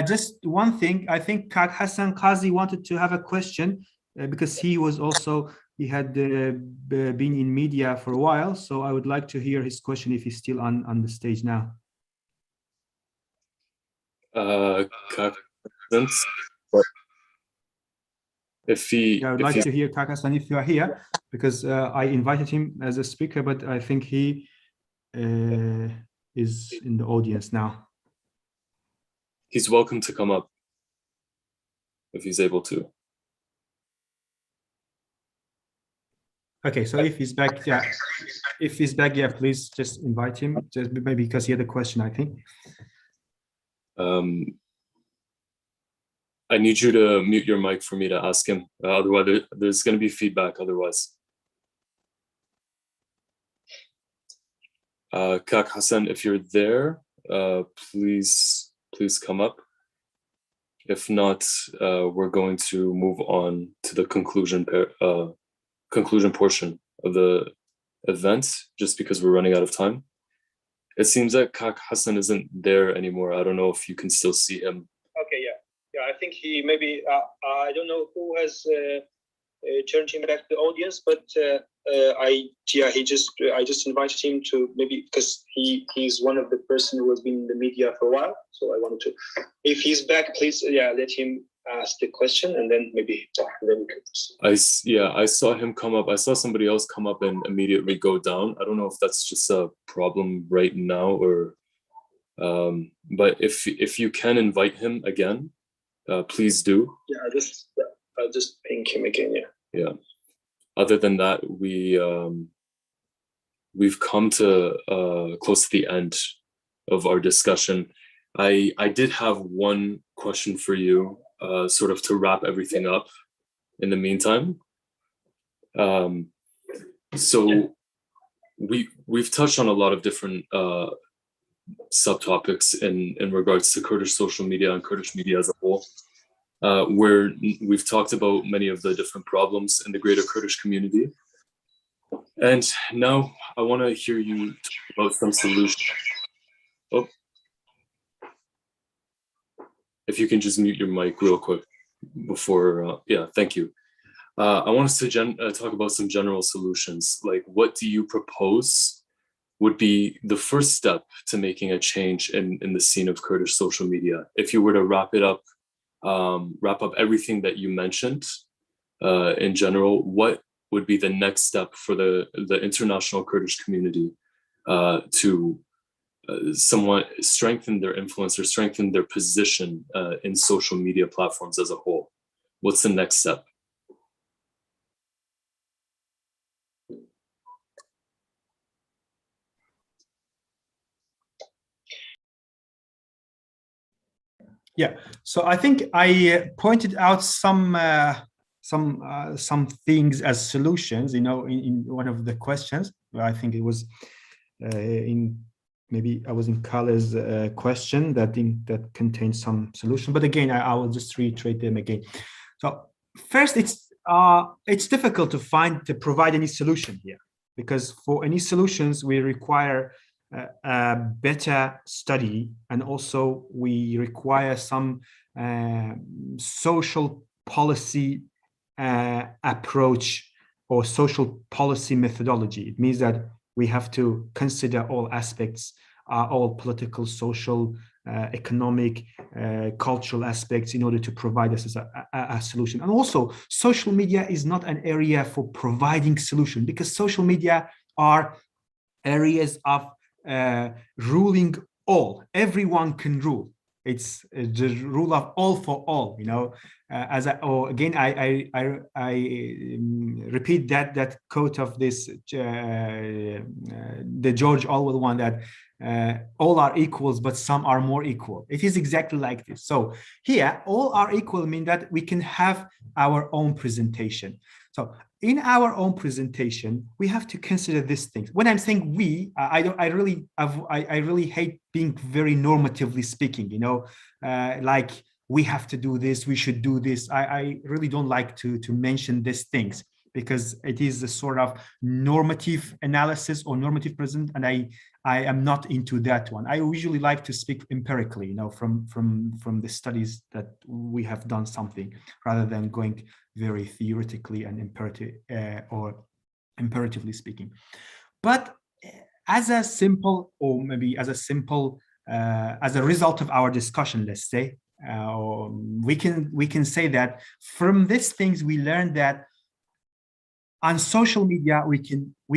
just one thing, I think Kak Hassan Qazi wanted to have a question because he had been in media for a while, so I would like to hear his question if he's still on the stage now. If I would like to hear Kak Hassan if you are here, because I invited him as a speaker, but I think he is in the audience now. He's welcome to come up if he's able to. Okay, so if he's back, yeah, please just invite him, just maybe because he had a question, I think. I need you to mute your mic for me to ask him. Otherwise, there's going to be feedback otherwise. Kak Hassan, if you're there, please come up. If not, we're going to move on to the conclusion portion of the event, just because we're running out of time. It seems that Kak Hassan isn't there anymore. I don't know if you can still see him. Okay, yeah, I think he maybe, I don't know who has turned him back to the audience, but I just invited him to, maybe because he's one of the person who has been in the media for a while, so I wanted to, if he's back, please, yeah, let him ask the question, and then maybe then we can proceed. I saw him come up. I saw somebody else come up and immediately go down. I don't know if that's just a problem right now or, but if you can invite him again, please do. Yeah, I'll just ping him again. Yeah. Yeah. Other than that, we've come to close to the end of our discussion. I did have one question for you, sort of to wrap everything up in the meantime. So we've touched on a lot of different subtopics in regards to Kurdish social media and Kurdish media as a whole, where we've talked about many of the different problems in the greater Kurdish community. And now I want to hear you talk about some solutions. Oh, if you can just mute your mic real quick before, yeah, thank you. I want us to talk about some general solutions. Like, what do you propose would be the first step to making a change in the scene of Kurdish social media? If you were to wrap up everything that you mentioned in general, what would be the next step for the international Kurdish community to somewhat strengthen their influence or strengthen their position in social media platforms as a whole? What's the next step? Yeah, so I think I pointed out some things as solutions, in one of the questions. I think it was maybe I was in Kale's question that contains some solution. But again, I will just reiterate them again. So first, it's difficult to provide any solution here, because for any solutions we require a better study, and also we require some social policy approach or social policy methodology. It means that we have to consider all aspects, all political, social, economic, cultural aspects in order to provide us a solution. And also, social media is not an area for providing solution, because social media are areas of ruling all. Everyone can rule. It's the rule of all for all. I repeat that quote of this the George Orwell one, that all are equals, but some are more equal. It is exactly like this. So here, all are equal mean that we can have our own presentation. So in our own presentation, we have to consider these things. When I'm saying we, I really hate being very normatively speaking, like we have to do this, we should do this. I really don't like to mention these things, because it is a sort of normative analysis or normative present, and I am not into that one. I usually like to speak empirically, from the studies that we have done something, rather than going very theoretically and imperative or imperatively speaking. But as a simple, or maybe as a result of our discussion, let's say, we can say that from these things we learned that on social media we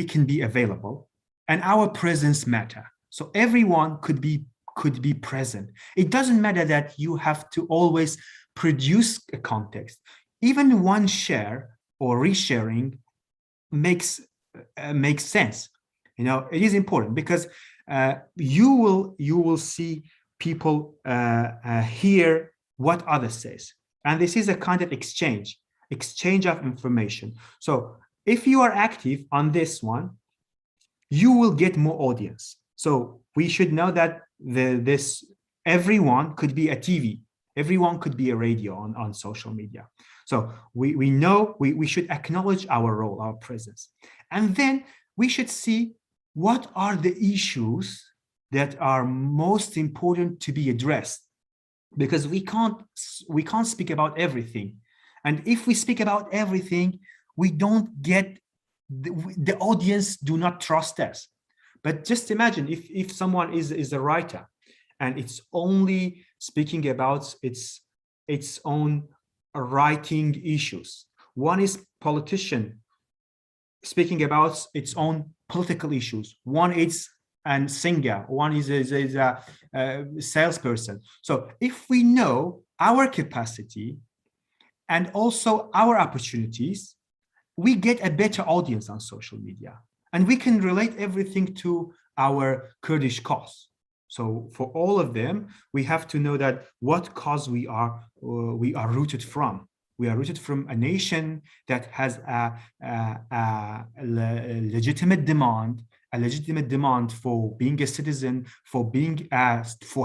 can be available, and our presence matter. So everyone could be present. It doesn't matter that you have to always produce a context. Even one share or resharing makes sense. It is important, because you will see people hear what others says, and this is a kind of exchange of information. So if you are active on this one, you will get more audience. So we should know that everyone could be a TV, everyone could be a radio on social media. So we know we should acknowledge our role, our presence, and then we should see what are the issues that are most important to be addressed, because we can't speak about everything, and if we speak about everything, we don't get the audience do not trust us. But just imagine if someone is a writer and it's only speaking about its own writing issues. One is politician speaking about its own political issues. One is a singer. One is a salesperson. So if we know our capacity and also our opportunities, we get a better audience on social media, and we can relate everything to our Kurdish cause. So for all of them, we have to know that what cause we are rooted from. We are rooted from a nation that has a legitimate demand for being a citizen, for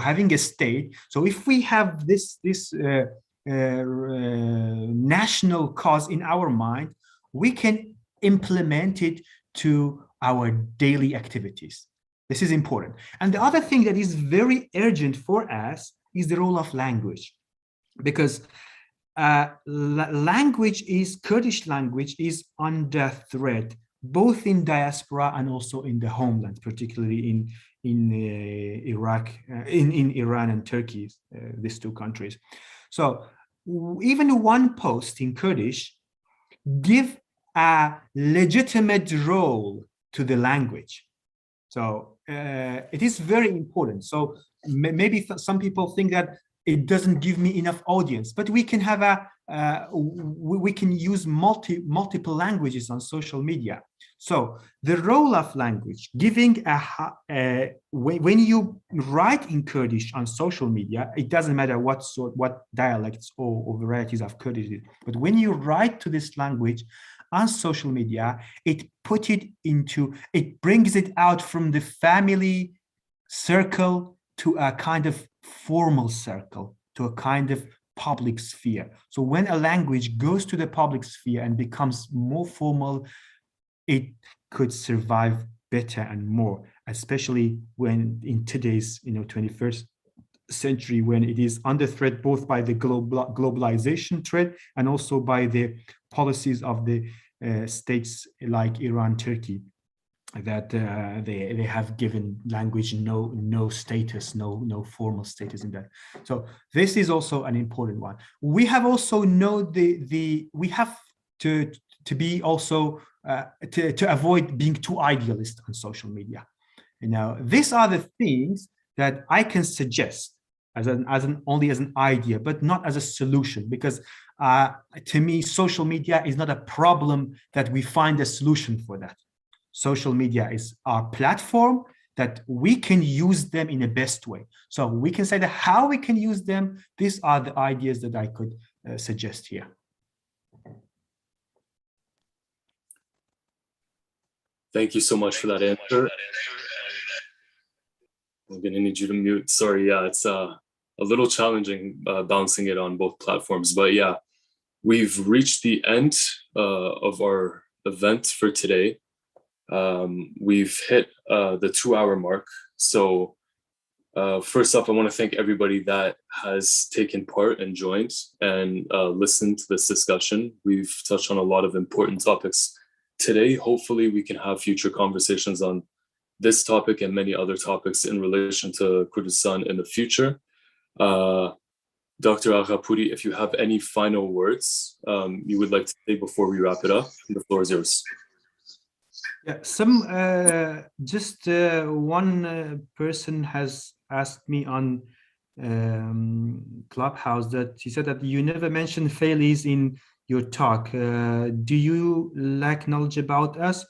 having a state. So if we have this national cause in our mind, we can implement it to our daily activities. This is important. And the other thing that is very urgent for us is the role of language, because Kurdish language is under threat, both in diaspora and also in the homeland, particularly in Iraq, in Iran and Turkey, these two countries. So even one post in Kurdish give a legitimate role to the language. So it is very important. So maybe some people think that it doesn't give me enough audience, but we can have we can use multiple languages on social media. So the role of language, giving when you write in Kurdish on social media, it doesn't matter what dialects or varieties of Kurdish, but when you write to this language on social media, it brings it out from the family circle to a kind of formal circle, to a kind of public sphere. So when a language goes to the public sphere and becomes more formal, it could survive better and more, especially when in today's 21st century, when it is under threat both by the globalization threat and also by the policies of the states like Iran, Turkey, that they have given language no status, no formal status in that. So this is also an important one. We have also we have to be also to avoid being too idealist on social media. These are the things that I can suggest only as an idea, but not as a solution, because to me, social media is not a problem that we find a solution for that. Social media is our platform that we can use them in the best way. So we can say that how we can use them. These are the ideas that I could suggest here. Thank you so much for that answer. I'm going to need you to mute. Sorry, yeah, it's a little challenging bouncing it on both platforms. But yeah, we've reached the end of our event for today. We've hit the 2-hour mark. So first off, I want to thank everybody that has taken part and joined and listened to this discussion. We've touched on a lot of important topics today. Hopefully we can have future conversations on this topic and many other topics in relation to Kurdistan in the future. Dr. Aghapouri, if you have any final words you would like to say before we wrap it up, the floor is yours. Yeah, one person has asked me on Clubhouse that he said that you never mentioned Failis in your talk. Do you lack knowledge about us?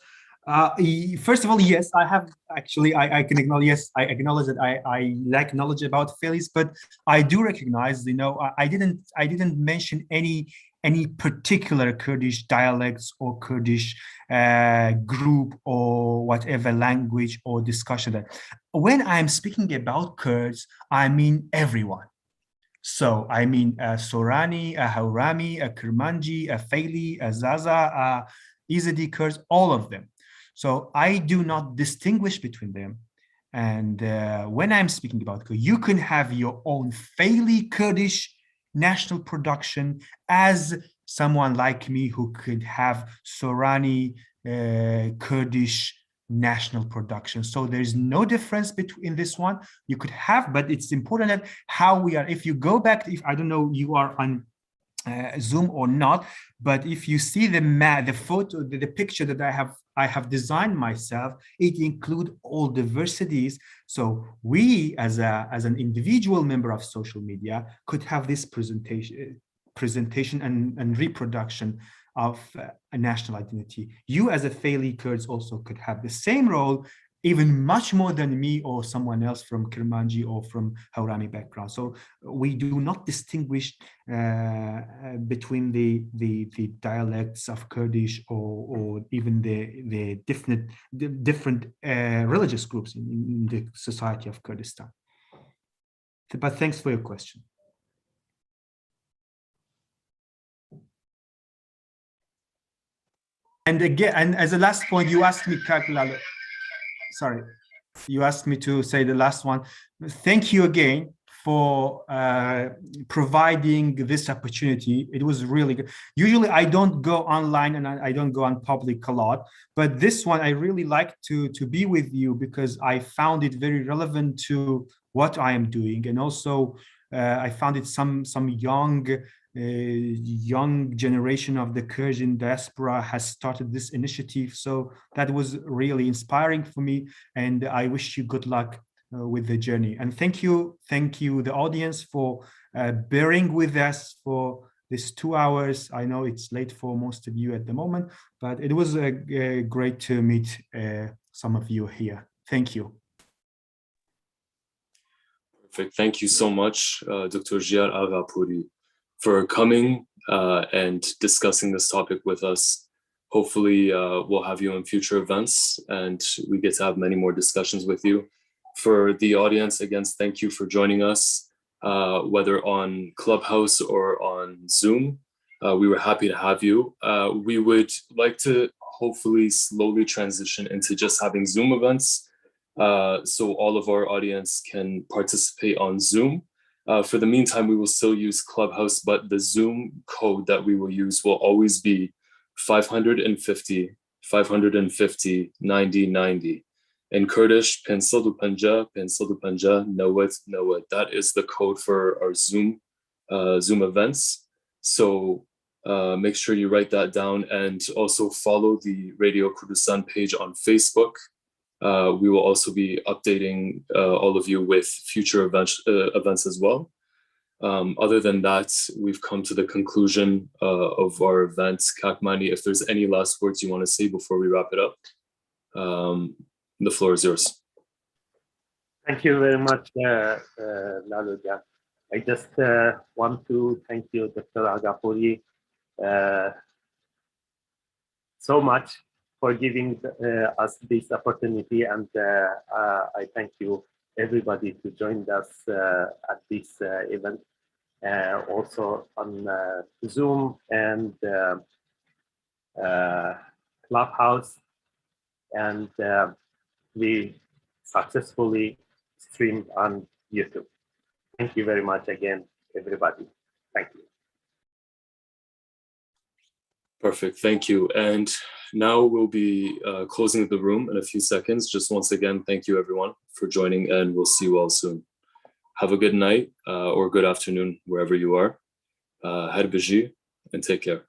First of all, yes, I have actually. I can acknowledge. Yes, I acknowledge that I lack knowledge about Failis, but I do recognize. I didn't mention any particular Kurdish dialects or Kurdish group or whatever language or discussion. That when I'm speaking about Kurds, I mean everyone. So I mean Sorani, Hawrami, Kermanji, Faili, Zaza, Izadi Kurds, all of them. So I do not distinguish between them. And when I'm speaking about Kurd, you can have your own Faili Kurdish national production as someone like me who could have Sorani Kurdish national production. So there's no difference between this one. You could have, but it's important that how we are. If you go back, if I don't know, you are on Zoom or not. But if you see the photo, the picture that I have designed myself, it includes all diversities. So we, as an individual member of social media, could have this presentation and reproduction of a national identity. You, as a Faili Kurds, also could have the same role, even much more than me or someone else from Kermanji or from Haurani background. So we do not distinguish between the dialects of Kurdish or even the different religious groups in the society of Kurdistan. But thanks for your question. And again, and as a last point, you asked me, sorry, you asked me to say the last one. Thank you again for providing this opportunity. It was really good. Usually I don't go online and I don't go on public a lot, but this one I really like to be with you because I found it very relevant to what I am doing. And also I found it some young generation of the Kurdish diaspora has started this initiative. So that was really inspiring for me. And I wish you good luck with the journey. And thank you, the audience, for bearing with us for this 2 hours. I know it's late for most of you at the moment, but it was great to meet some of you here. Thank you. Perfect. Thank you so much, Dr. Jiyar Aghapouri, for coming and discussing this topic with us. Hopefully we'll have you in future events and we get to have many more discussions with you. For the audience, again, thank you for joining us, whether on Clubhouse or on Zoom. We were happy to have you. We would like to hopefully slowly transition into just having Zoom events so all of our audience can participate on Zoom. For the meantime, we will still use Clubhouse, but the Zoom code that we will use will always be 550 90 90. In Kurdish, Pensadu Panja, Nawat, Nawat. That is the code for our Zoom events. So make sure you write that down and also follow the Radio Kurdistan page on Facebook. We will also be updating all of you with future events as well. Other than that, we've come to the conclusion of our event. Kakmani, if there's any last words you want to say before we wrap it up, the floor is yours. Thank you very much, Laluja. I just want to thank you, Dr. Aghapouri, so much for giving us this opportunity, and I thank you everybody to join us at this event, also on Zoom and Clubhouse, and we successfully streamed on YouTube. Thank you very much again, everybody. Thank you. Perfect, thank you. And now we'll be closing the room in a few seconds. Just once again, thank you everyone for joining, and we'll see you all soon. Have a good night or good afternoon, wherever you are. Har biji, and take care.